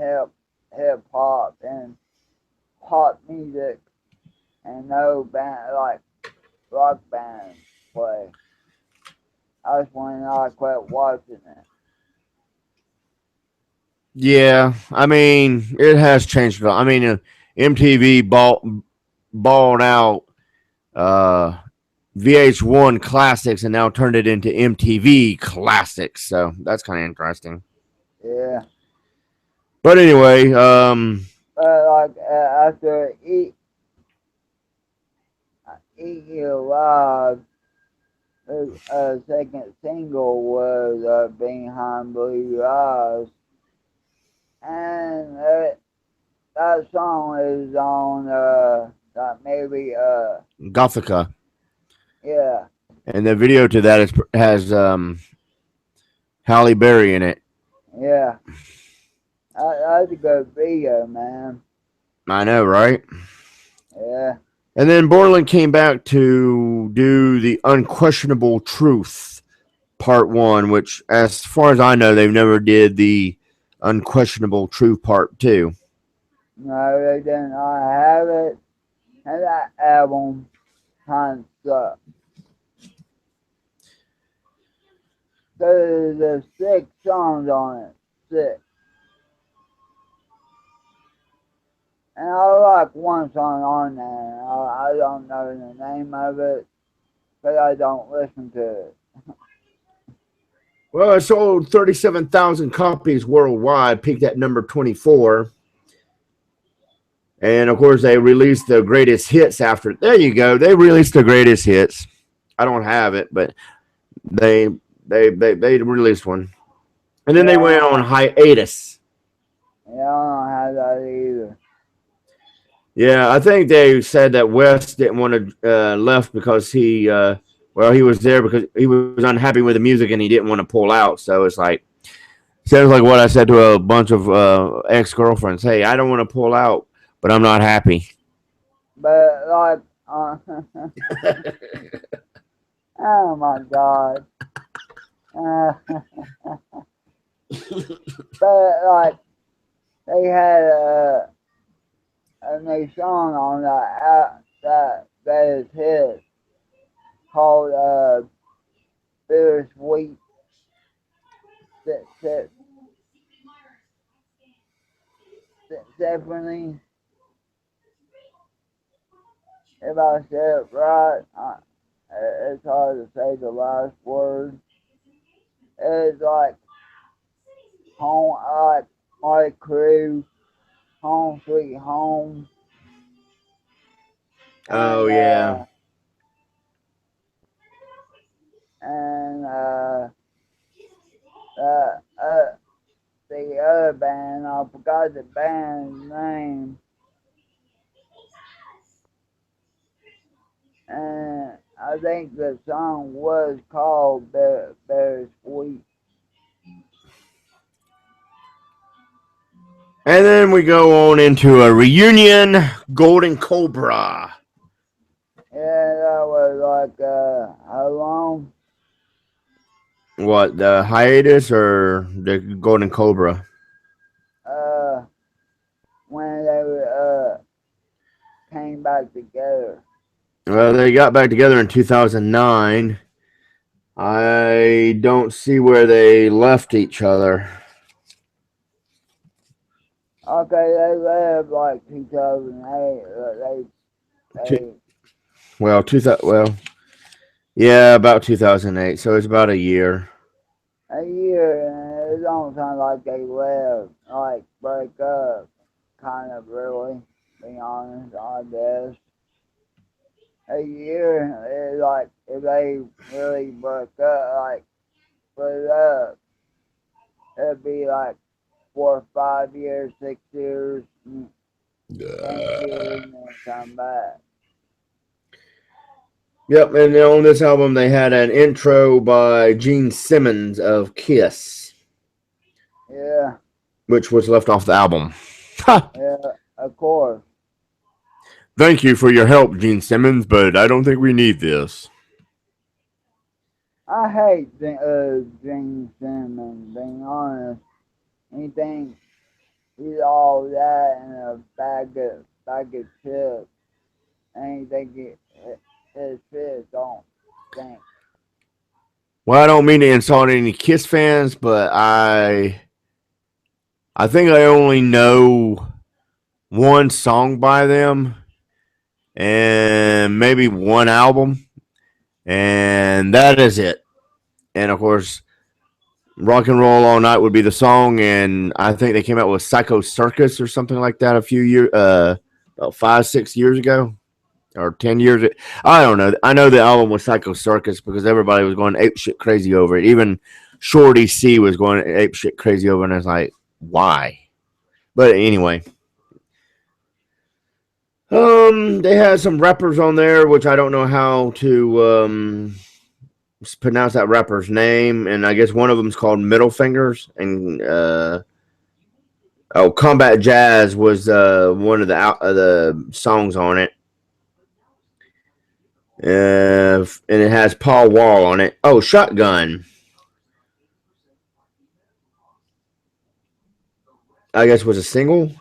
Speaker 2: hip hop and pop music, and no band like rock bands play. That's when I quit watching it.
Speaker 1: Yeah, I mean it has changed. I mean MTV balled out uh, VH1 classics and now turned it into MTV classics. So that's kind of interesting.
Speaker 2: Yeah,
Speaker 1: But anyway,
Speaker 2: but like after Eat You Alive, the second single was Behind Blue Eyes, and that song is on that maybe
Speaker 1: Gothica,
Speaker 2: yeah.
Speaker 1: and the video to that has Halle Berry in it.
Speaker 2: Yeah, that's a good video, man.
Speaker 1: I know, right?
Speaker 2: Yeah.
Speaker 1: And then Borland came back to do the Unquestionable Truth Part 1, which, as far as I know, they've never did the Unquestionable Truth Part 2.
Speaker 2: No, they didn't. I have it, and that album kind of sucks. There's 6 songs on it. 6. And I like one song on there. I don't know the name of it, but I don't listen to it.
Speaker 1: Well, it sold 37,000 copies worldwide, peaked at number 24. And of course, they released the greatest hits after. There you go. They released the greatest hits. I don't have it, but they they released one, and then they went on
Speaker 2: Yeah,
Speaker 1: hiatus.
Speaker 2: yeah, I don't have that either.
Speaker 1: Yeah, I think they said that West didn't want to left because he was there because he was unhappy with the music and he didn't want to pull out. So it's like sounds like what I said to a bunch of ex girlfriends. Hey, I don't want to pull out, but I'm not happy.
Speaker 2: But like, oh my God. Uh, but like, they had a new song on that is his called Bittersweet Symphony. If I said it right, it's hard to say the last word. It's like home, like crew, home sweet home,
Speaker 1: Oh
Speaker 2: and
Speaker 1: yeah.
Speaker 2: and uh, uh, the other band, I forgot the band's name, and I think the song was called Bittersweet.
Speaker 1: And then we go on into a reunion, Golden Cobra.
Speaker 2: Yeah, that was like how long?
Speaker 1: What, the hiatus or the Golden Cobra?
Speaker 2: Uh, when they came back together.
Speaker 1: Well, they got back together in 2009. I don't see where they left each other.
Speaker 2: Okay, they lived like 2008.
Speaker 1: Two,
Speaker 2: They
Speaker 1: well, 2000. Well, yeah, about 2008. So it's about a year.
Speaker 2: a year, and it don't sound like they lived like break up. Kind of really, be honest, I guess. A year is like if they really broke up, like split up, it'd be like 4 or 5 years, 6 years, 10 years, and then come back.
Speaker 1: Yep, and on this album they had an intro by Gene Simmons of Kiss,
Speaker 2: Yeah,
Speaker 1: which was left off the album. Ha!
Speaker 2: yeah, of course.
Speaker 1: Thank you for your help, Gene Simmons, but I don't think we need this.
Speaker 2: I hate Gene Simmons, being honest. He thinks he's all that in a bag of chips. And he thinks his shit don't stink.
Speaker 1: Well, I don't mean to insult any Kiss fans, but I think I only know one song by them and maybe one album, and that is it. And of course, Rock and Roll All Night would be the song, and I think they came out with Psycho Circus or something like that a few years, about 5, 6 years ago, or 10 years. I don't know. I know the album was Psycho Circus because everybody was going ape shit crazy over it. Even Shorty C was going ape shit crazy over it, and I was like, why? But anyway, they had some rappers on there, which I don't know how to pronounce that rapper's name, and I guess one of them's called Middle Fingers, and Combat Jazz was one of the songs on it, and it has Paul Wall on it. Oh, Shotgun, I guess was a single,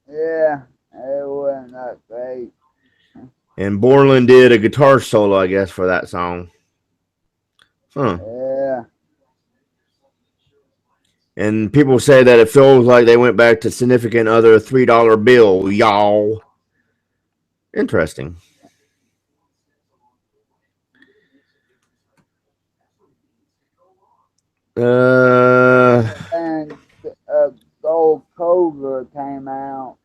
Speaker 2: Yeah, it wasn't that great.
Speaker 1: and Borland did a guitar solo, I guess, for that song. Huh.
Speaker 2: Yeah,
Speaker 1: And people say that it feels like they went back to significant other $3 bill, y'all. Interesting. Uh,
Speaker 2: and Gold Cobra came out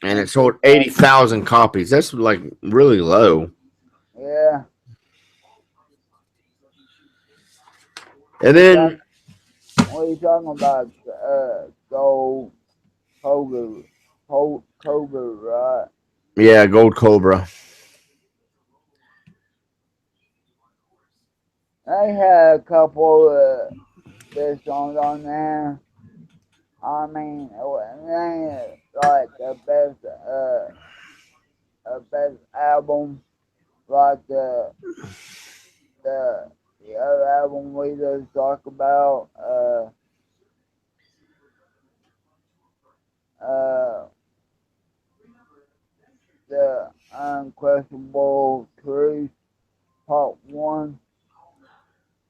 Speaker 1: and
Speaker 2: in
Speaker 1: it sold
Speaker 2: 2000.
Speaker 1: 80,000 copies. That's like really low.
Speaker 2: Yeah,
Speaker 1: And
Speaker 2: we talk.
Speaker 1: then,
Speaker 2: What are you talking about? Gold Cobra, Cobra, right?
Speaker 1: yeah, Gold Cobra.
Speaker 2: They had a couple of their songs on there. I mean, it ain't like the best album like the other album we just talked about. Uh, the Unquestionable Truth Part One,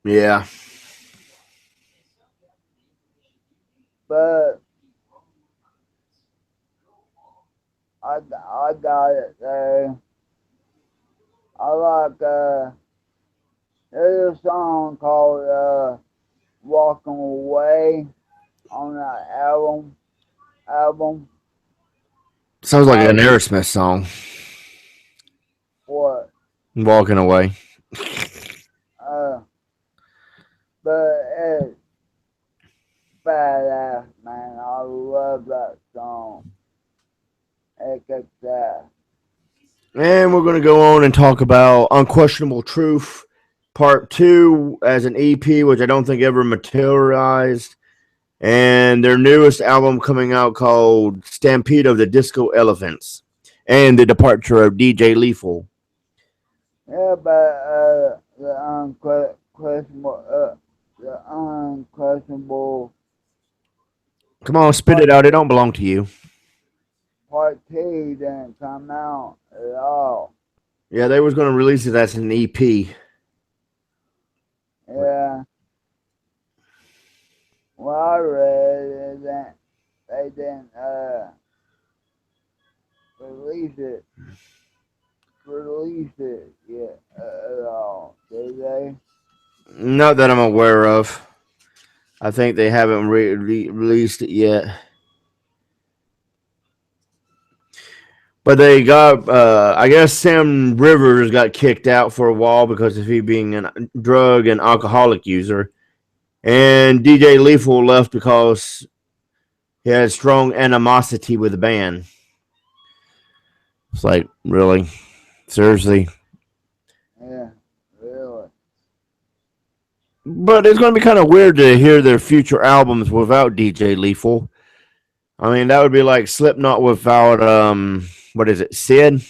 Speaker 1: Yeah.
Speaker 2: but I got it there. I like there's a song called Walking Away on that album.
Speaker 1: Sounds like
Speaker 2: I
Speaker 1: an Aerosmith song.
Speaker 2: what
Speaker 1: Walking away.
Speaker 2: uh but it's badass, man. I love that song. It gets that.
Speaker 1: And we're going to go on and talk about Unquestionable Truth Part 2 as an EP, which I don't think ever materialized. And their newest album coming out called Stampede of the Disco Elephants. And the departure of DJ Lethal.
Speaker 2: Yeah, but the unquestionable
Speaker 1: Come on, spit
Speaker 2: part
Speaker 1: it out. It don't belong to you.
Speaker 2: part two didn't come out at all.
Speaker 1: Yeah, they was going to release it as an EP.
Speaker 2: Yeah, well, I read is that they didn't release it yet at all, did they?
Speaker 1: Not that I'm aware of. I think they haven't released it yet. But they got, I guess Sam Rivers got kicked out for a while because of he being a drug and alcoholic user. And DJ Lethal left because he had strong animosity with the band. It's like, really? Seriously?
Speaker 2: Yeah, really.
Speaker 1: But it's going to be kind of weird to hear their future albums without DJ Lethal. I mean, that would be like Slipknot without, what is it, Sid?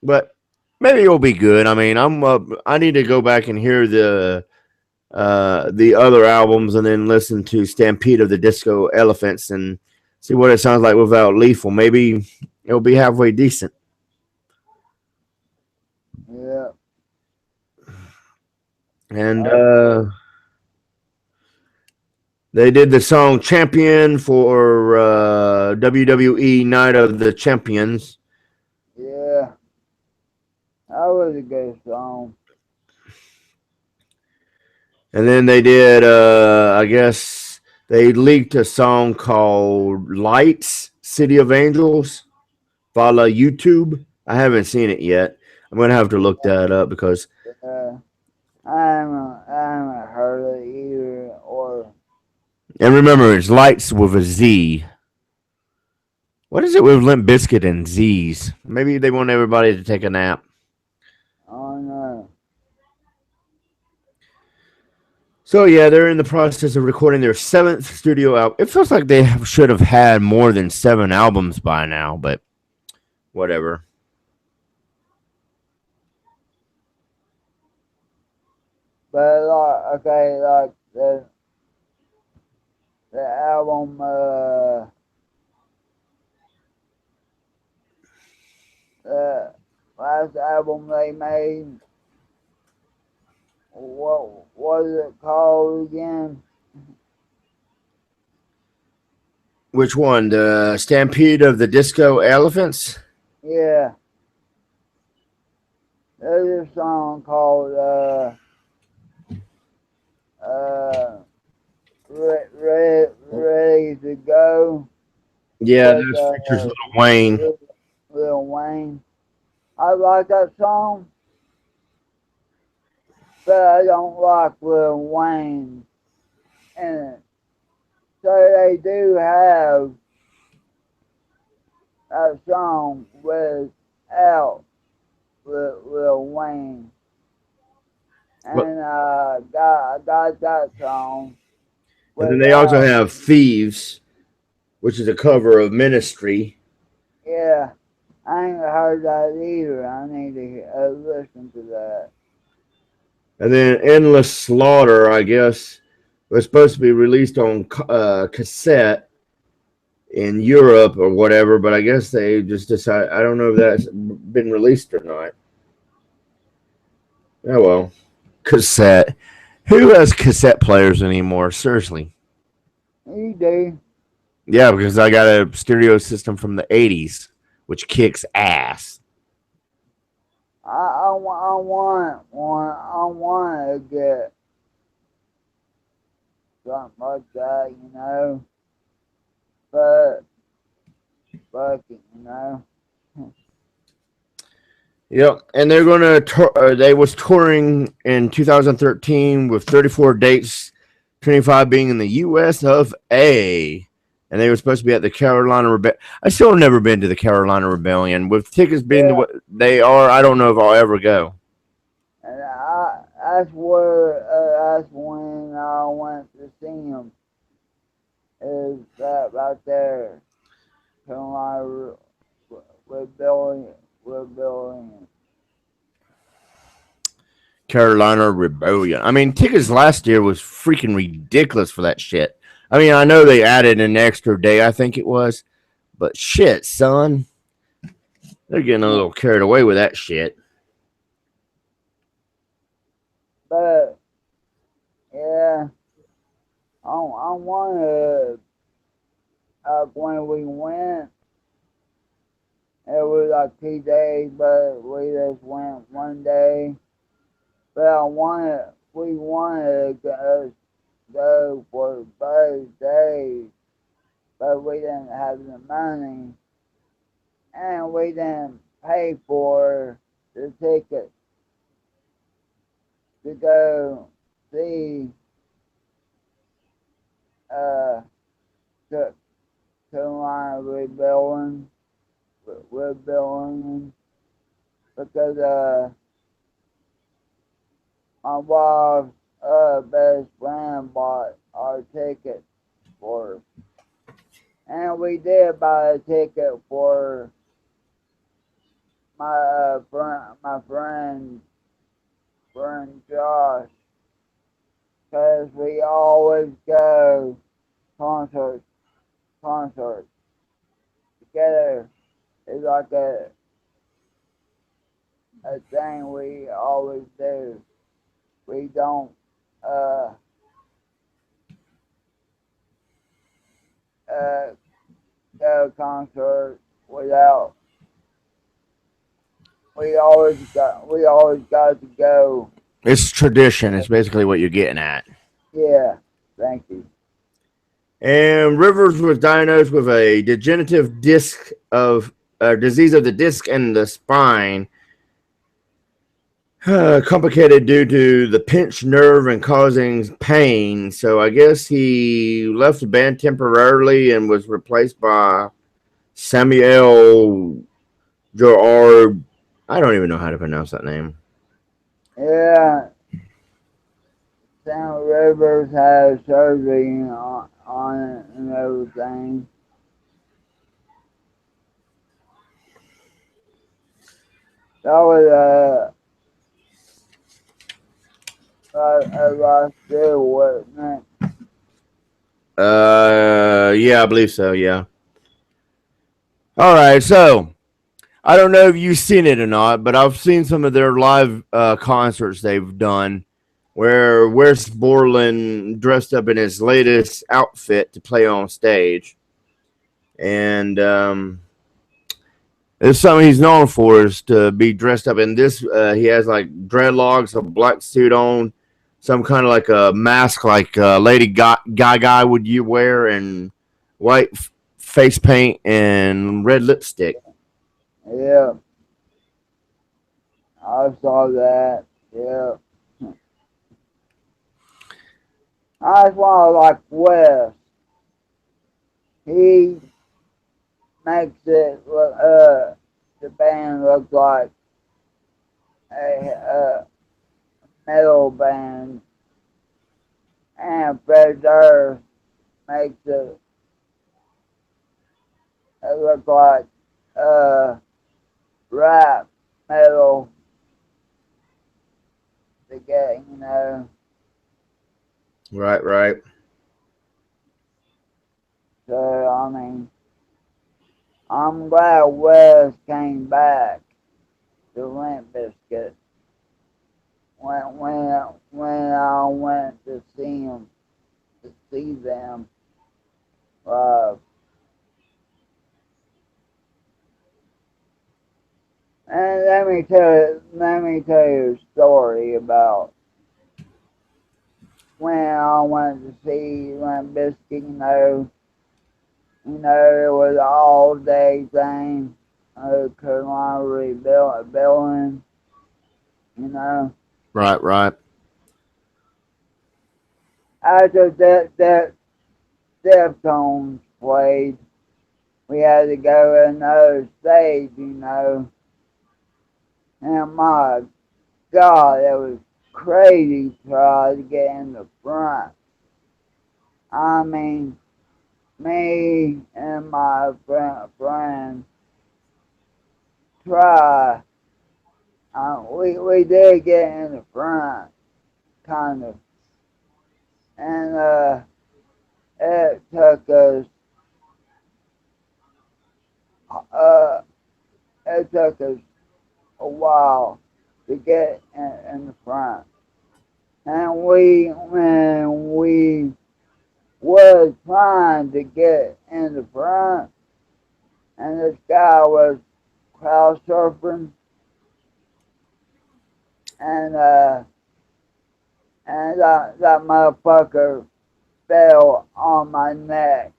Speaker 1: But maybe it'll be good. I mean, I need to go back and hear the other albums and then listen to Stampede of the Disco Elephants and see what it sounds like without Lethal. Maybe it'll be halfway decent.
Speaker 2: Yeah,
Speaker 1: And
Speaker 2: I,
Speaker 1: they did the song Champion for WWE Night of the Champions.
Speaker 2: yeah, that was a good song.
Speaker 1: And then they did, I guess, they leaked a song called Lights, City of Angels, via YouTube. I haven't seen it yet. I'm going to have to look that up because.
Speaker 2: Yeah, I haven't heard it either, or
Speaker 1: And remember, it's Lights with a Z. What is it with Limp Bizkit and Z's? Maybe they want everybody to take a nap. So yeah, they're in the process of recording their seventh studio album. It feels like they should have had more than 7 albums by now, but whatever.
Speaker 2: But like, okay, like the album, the last album they made, what was it called again?
Speaker 1: Which one? The Stampede of the Disco Elephants?
Speaker 2: Yeah, there's a song called uh, Ready to Go
Speaker 1: Yeah,
Speaker 2: with
Speaker 1: those features Little Wayne.
Speaker 2: Lil Wayne. I like that song, but I don't like Lil Wayne in it. So they do have a song without Lil Wayne,
Speaker 1: But
Speaker 2: and got that song
Speaker 1: and then they also
Speaker 2: without.
Speaker 1: have Thieves, which is a cover of Ministry.
Speaker 2: Yeah, I ain't heard that either. I need to listen to that.
Speaker 1: And then Endless Slaughter, I guess, was supposed to be released on cassette in Europe or whatever, but I guess they just decided. I don't know if that's been released or not. Oh well, cassette. Who has cassette players anymore? Seriously.
Speaker 2: You do.
Speaker 1: Yeah, because I got a stereo system from the '80s, which kicks ass.
Speaker 2: I want one. I want to get something like that, you know. But fuck it, you know.
Speaker 1: Yep, and they're gonna. They was touring in 2013 with 34 dates, 25 being in the U.S. of A. And they were supposed to be at the Carolina Rebellion. I still have never been to the Carolina Rebellion. With tickets being
Speaker 2: Yeah,
Speaker 1: what they are, I don't know if I'll ever go.
Speaker 2: and that's where that's when I went to see him. Is that right there? Carolina Rebellion, Rebellion.
Speaker 1: Carolina Rebellion. I mean, tickets last year was freaking ridiculous for that shit. I mean, I know they added an extra day, I think it was, but shit, son, they're getting a little carried away with that shit.
Speaker 2: But yeah, I want to. When we went, it was like 2 days, but we just went one day. But we wanted to go for both days, but we didn't have the money, and we didn't pay for the ticket to go see uh Ca- Carolina Rebellion because my wife's best friend bought our ticket for us. And we did buy a ticket for my friend Josh, because we always go concerts, concerts together. It's like a thing we always do. We don't uh, uh, go concert without. We always got to go.
Speaker 1: It's tradition. It's basically what you're getting at.
Speaker 2: Yeah, thank you.
Speaker 1: And Rivers was diagnosed with a degenerative disc of disease of the disc and the spine, complicated due to the pinched nerve and causing pain. So I guess he left the band temporarily and was replaced by Samuel Gerard. I don't even know how to pronounce that name.
Speaker 2: Yeah, Sam Rivers had surgery on it and everything. That was a lot too, wasn't it?
Speaker 1: Yeah, I believe so. Yeah. All right. So I don't know if you've seen it or not, but I've seen some of their live concerts they've done where Wes Borland dressed up in his latest outfit to play on stage. And it's something he's known for is to be dressed up in this. He has like dreadlocks, a black suit on, some kind of like a mask like Lady Gaga would you wear, and white face paint and red lipstick.
Speaker 2: Yeah, I saw that. Yeah. I saw like Wes. He makes it look, the band look like a metal band, and Fred Durst makes it look like rap metal to get,
Speaker 1: Right, right.
Speaker 2: so I mean, I'm glad Wes came back to Limp Bizkit when I went to see them live. And let me tell you a story about when I went to see Limp Bizkit. It was an all day thing. Carolina rebuilding, you know.
Speaker 1: Right, right.
Speaker 2: After that Deftones played, we had to go to another stage. And my God, it was crazy to try to get in the front. I mean, me and my friend tried. We did get in the front, kind of, and it took us uh, it took us a while to get in the front, and when we was trying to get in the front, and this guy was crowd surfing, and that motherfucker fell on my neck,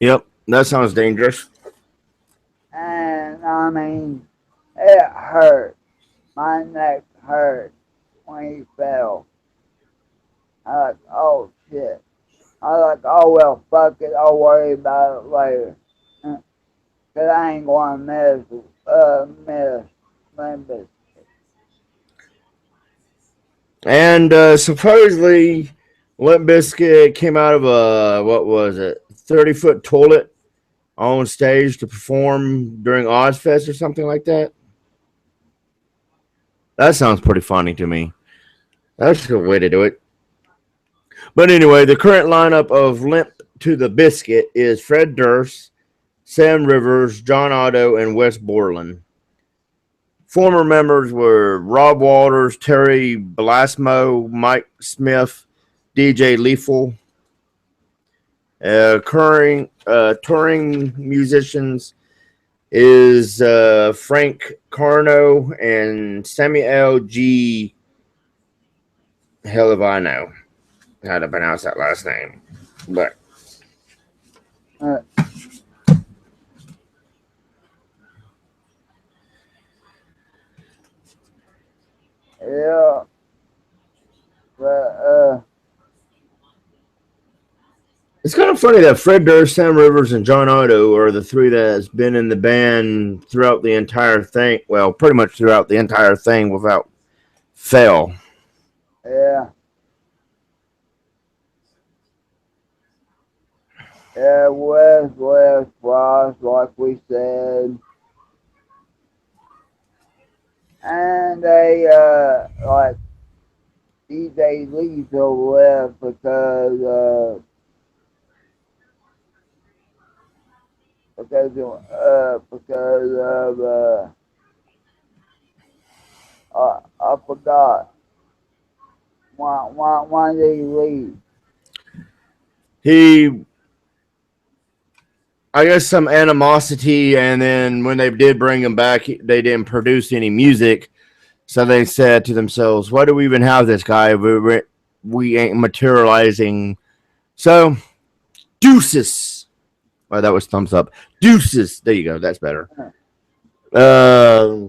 Speaker 1: Yep, that sounds dangerous.
Speaker 2: and I mean, it hurt. My neck hurt when he fell. I like, oh shit. I like, oh well, fuck it. I'll worry about it later. Cause I ain't gonna miss Memphis.
Speaker 1: And supposedly, Limp Bizkit came out of a what was it, 30-foot toilet on stage to perform during Ozfest or something like that. That sounds pretty funny to me. That's a good way to do it. But anyway, the current lineup of Limp to the Biscuit is Fred Durst, Sam Rivers, John Otto, and Wes Borland. Former members were Rob Walters, Terry Blasmo, Mike Smith, DJ Lethal. Touring musicians is Frank Carno and Samuel G. Hell if I know how to pronounce that last name. But
Speaker 2: Uh, yeah, but
Speaker 1: it's kind of funny that Fred Durst, Sam Rivers, and John Otto are the three that's been in the band throughout the entire thing. Well, pretty much throughout the entire thing without fell.
Speaker 2: Yeah. Yeah, West Frost, like we said. And they, like, DJ Lethal left because of, I forgot. Why did he leave?
Speaker 1: He, I guess, some animosity, and then when they did bring him back, they didn't produce any music. So they said to themselves, "Why do we even have this guy? We ain't materializing." So deuces. Well, that was thumbs up. Deuces. There you go. That's better. Uh,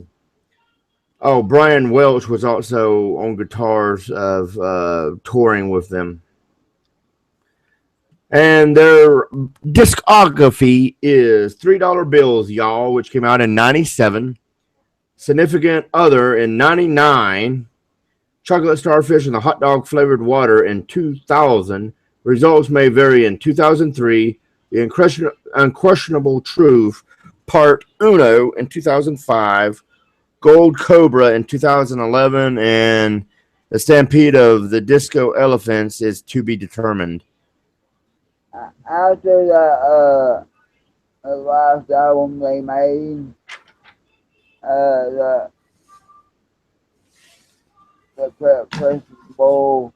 Speaker 1: oh, Brian Welch was also on guitars of touring with them. And their discography is $3 bills, y'all, which came out in '97. Significant Other in '99. Chocolate Starfish and the Hot Dog Flavored Water in 2000. Results may vary in 2003. The Unquestionable Truth Part Uno in 2005. Gold Cobra in 2011. And The Stampede of the Disco Elephants is to be determined.
Speaker 2: After the last album they made, uh, the Questionable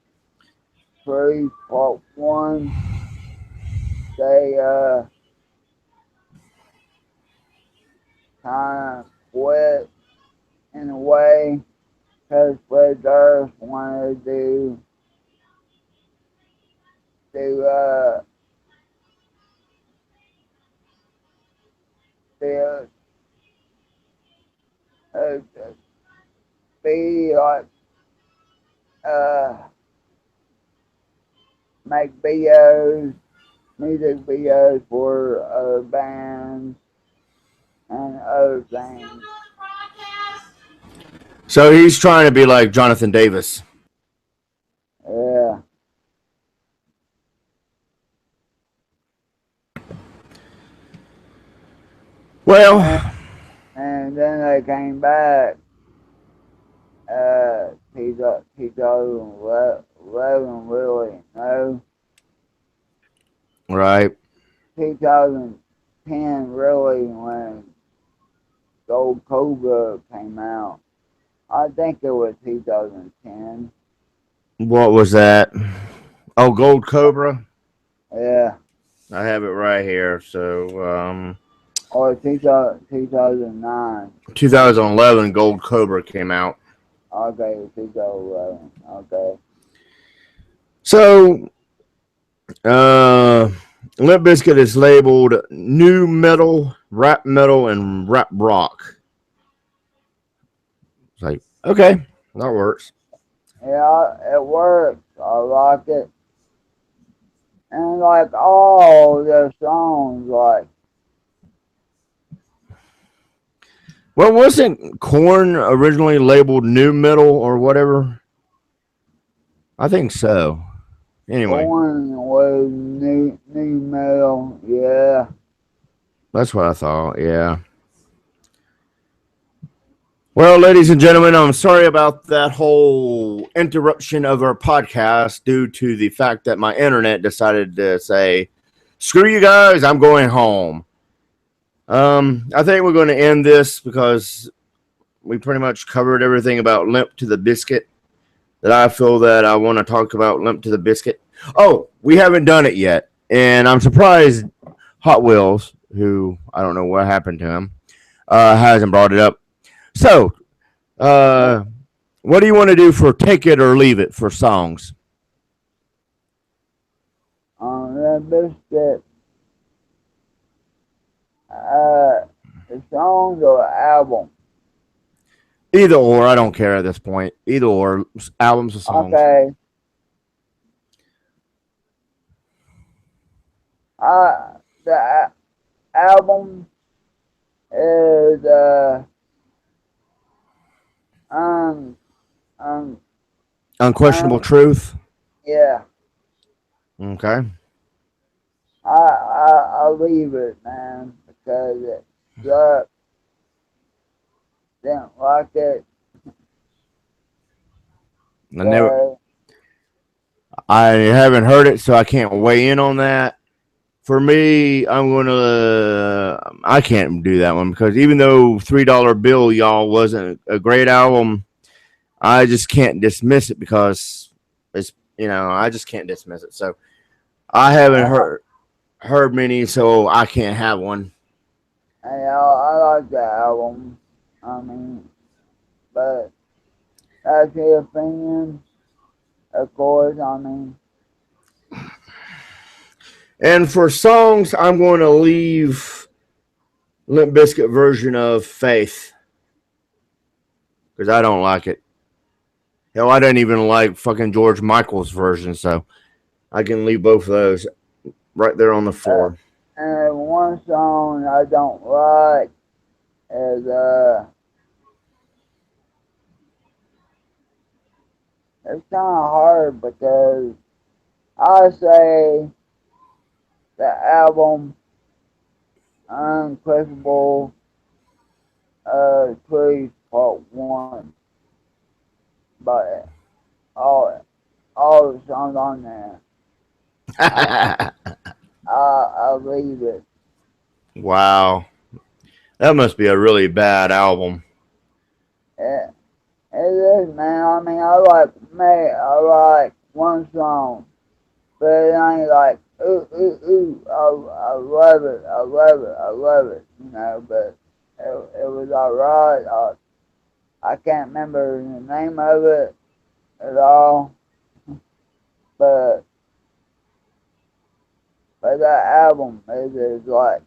Speaker 2: 3 Part 1, they kind of quit in a way because Fred Durst wanted to to uh, be like uh, make music videos for other bands and other things.
Speaker 1: So he's trying to be like Jonathan Davis.
Speaker 2: Yeah. And,
Speaker 1: Well,
Speaker 2: and then they came back 2011 really, no,
Speaker 1: right.
Speaker 2: 2010 really when Gold Cobra came out. I think it was 2010.
Speaker 1: What was that? Oh, Gold Cobra.
Speaker 2: Yeah.
Speaker 1: I have it right here. So,
Speaker 2: Or 2009.
Speaker 1: 2011, Gold Cobra came out.
Speaker 2: Okay, 2011. Okay.
Speaker 1: So, uh, Limp Bizkit is labeled new metal, and rap rock. It's like, okay, that works.
Speaker 2: Yeah, it works. I like it. And like all their songs, like,
Speaker 1: Well, wasn't Corn originally labeled new metal or whatever? I think so. Anyway,
Speaker 2: Born was new metal, yeah.
Speaker 1: that's what I thought. Yeah. Well, ladies and gentlemen, I'm sorry about that whole interruption of our podcast due to the fact that my internet decided to say, screw you guys, I'm going home. I think we're going to end this because we pretty much covered everything about Limp to the Biscuit that I feel that I want to talk about Limp to the Biscuit. Oh, we haven't done it yet. And I'm surprised Hot Wheels, who I don't know what happened to him, hasn't brought it up. So, uh, what do you want to do for Take It or Leave It for songs?
Speaker 2: That Bizkit, uh, the songs or album.
Speaker 1: Either or, I don't care at this point. Either or, albums or songs.
Speaker 2: Okay. The album is, um, um,
Speaker 1: Unquestionable
Speaker 2: um,
Speaker 1: Truth.
Speaker 2: yeah.
Speaker 1: Okay.
Speaker 2: I'll leave it, man, because it sucked. Didn't like it.
Speaker 1: I never.
Speaker 2: So,
Speaker 1: I haven't heard it, so I can't weigh in on that. For me, I'm gonna. I can't do that one because even though $3 Bill, y'all, wasn't a great album, I just can't dismiss it because it's I just can't dismiss it. So I haven't
Speaker 2: uh,
Speaker 1: heard many, so I can't have one.
Speaker 2: I like the album. I mean, but that's your opinion, of course. I mean,
Speaker 1: And for songs, I'm going to leave Limp Bizkit version of Faith because I don't like it. Hell, I didn't even like fucking George Michael's version, so I can leave both of those right there on the
Speaker 2: uh,
Speaker 1: floor.
Speaker 2: and one song I don't like is it's kind of hard because I say the album Unquestionable Truth Part One, but all all the songs on there, I I leave it.
Speaker 1: Wow, that must be a really bad album.
Speaker 2: It, it is, man. I mean, I like one song, but it ain't like ooh. I love it. I love it. I love it. You know, but it was alright. I can't remember the name of it at all, but that album is like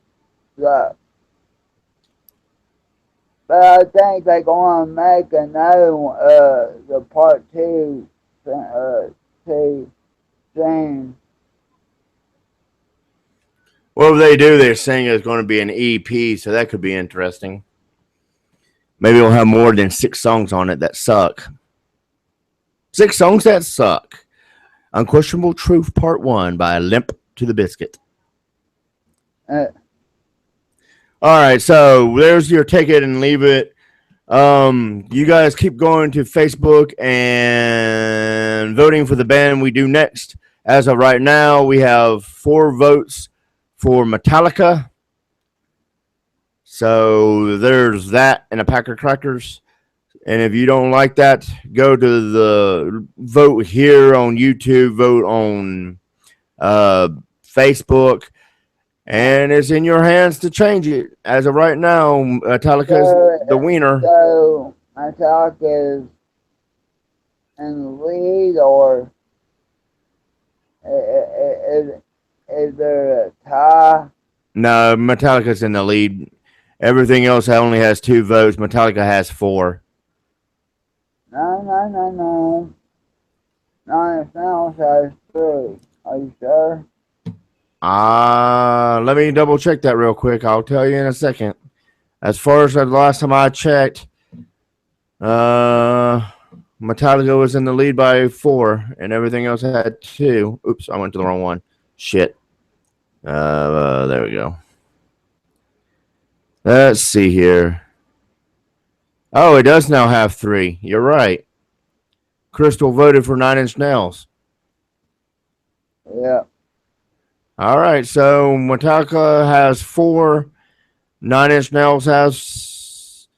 Speaker 2: sucks. But I think they're going to make another one, the part two, two soon.
Speaker 1: Well, if they do, they're saying it's going to be an EP, so that could be interesting. Maybe we'll have more than 6 songs on it that suck. 6 songs that suck. Unquestionable Truth Part 1 by Limp to the Biscuit.
Speaker 2: Uh,
Speaker 1: All right, so there's your take it and leave it. You guys keep going to Facebook and voting for the band we do next. As of right now, we have 4 votes for Metallica. So there's that and a pack of crackers. And if you don't like that, go to the vote here on YouTube, vote on uh, Facebook, and it's in your hands to change it. As of right now, Metallica is the winner.
Speaker 2: Metallica is in the lead, or is, is there a tie?
Speaker 1: No, Metallica's in the lead. Everything else only has 2 votes. Metallica has 4.
Speaker 2: No. Nine sounds has three. Are you sure?
Speaker 1: Let me double check that real quick. I'll tell you in a second. As far as the last time I checked, Metallica was in the lead by 4, and everything else had 2. Oops, I went to the wrong one. Shit. There we go. Let's see here. Oh, it does now have 3. You're right. Crystal voted for 9 Inch Nails.
Speaker 2: Yeah.
Speaker 1: All right, so Metallica has 4. 9 Inch Nails has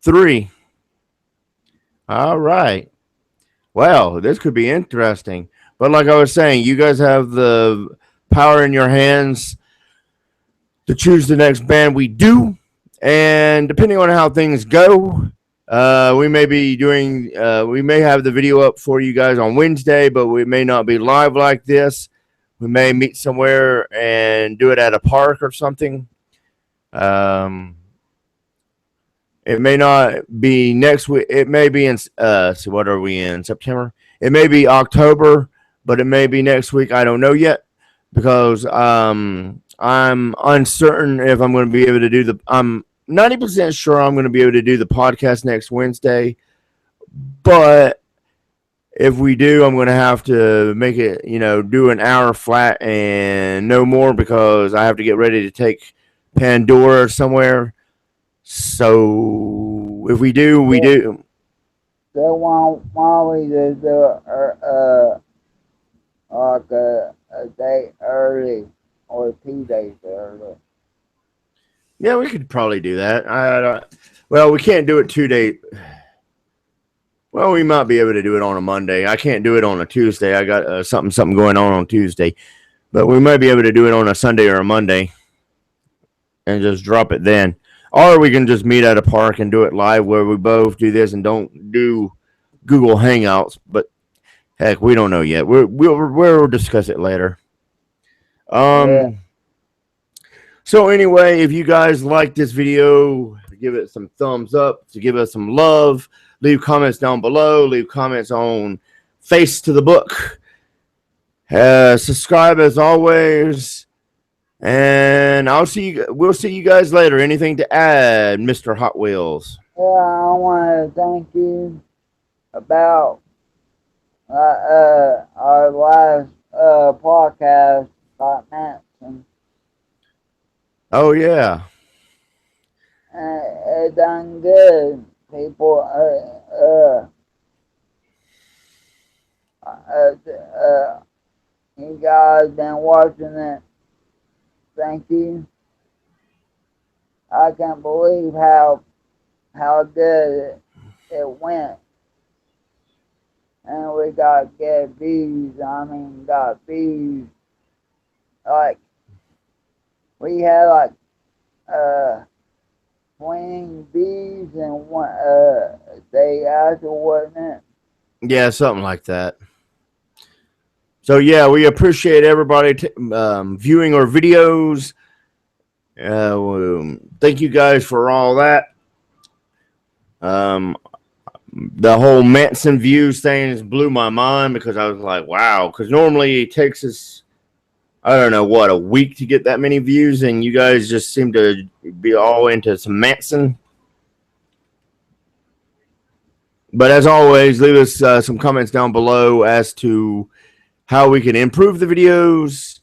Speaker 1: 3. All right. Well, this could be interesting. But like I was saying, you guys have the power in your hands to choose the next band we do. And depending on how things go, we may be doing, we may have the video up for you guys on Wednesday, but we may not be live like this. We may meet somewhere and do it at a park or something. Um, it may not be next week. It may be in, so what are we in? September? It may be October, but it may be next week. I don't know yet because I'm uncertain if I'm going to be able to do I'm 90% sure I'm going to be able to do the podcast next Wednesday, but If we do, I'm going to have to make it, do an hour flat and no more because I have to get ready to take Pandora somewhere. So if we do, we
Speaker 2: So,
Speaker 1: do.
Speaker 2: so why we just do it like a day early or 2 days early?
Speaker 1: Yeah, we could probably do that. Well, we can't do it 2 days. Well, we might be able to do it on a Monday. I can't do it on a Tuesday. I got something going on Tuesday, but we might be able to do it on a Sunday or a Monday and just drop it then. Or we can just meet at a park and do it live where we both do this and don't do Google Hangouts. But heck, we don't know yet. We'll discuss it later.
Speaker 2: Yeah,
Speaker 1: Um. So anyway, if you guys like this video, give it some thumbs up. To give us some love, leave comments down below. Leave comments on Face to the Book. Subscribe as always, and we'll see you guys later. Anything to add, Mr. Hot Wheels?
Speaker 2: yeah, I want to thank you about our last podcast about Manson.
Speaker 1: Oh yeah,
Speaker 2: It done good. People, you guys been watching it. Thank you. I can't believe how good it went. And we got good views. I mean, got views. Like, we had like, uh, 20 views in one, day after, wasn't it?
Speaker 1: yeah, something like that. So yeah, we appreciate everybody viewing our videos. Thank you guys for all that. Um, the whole Manson views thing blew my mind because I was like, wow. Because normally it takes us, I don't know what, a week to get that many views, and you guys just seem to be all into some Manson. But as always, leave us some comments down below as to how we can improve the videos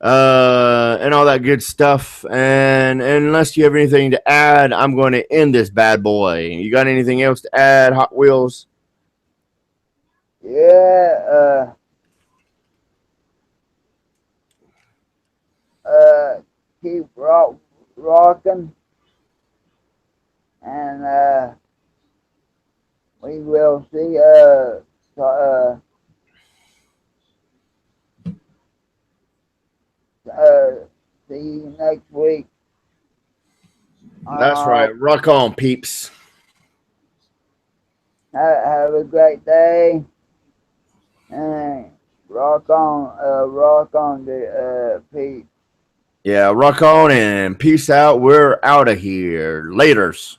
Speaker 1: and all that good stuff. And unless you have anything to add, I'm going to end this bad boy. You got anything else to add, Hot Wheels?
Speaker 2: Yeah, keep rocking, and we will see uh, see you next week.
Speaker 1: That's
Speaker 2: Uh,
Speaker 1: right. Rock on, peeps.
Speaker 2: have a great day, and rock on the Pete.
Speaker 1: Yeah, rock on and peace out. We're out of here. Laters.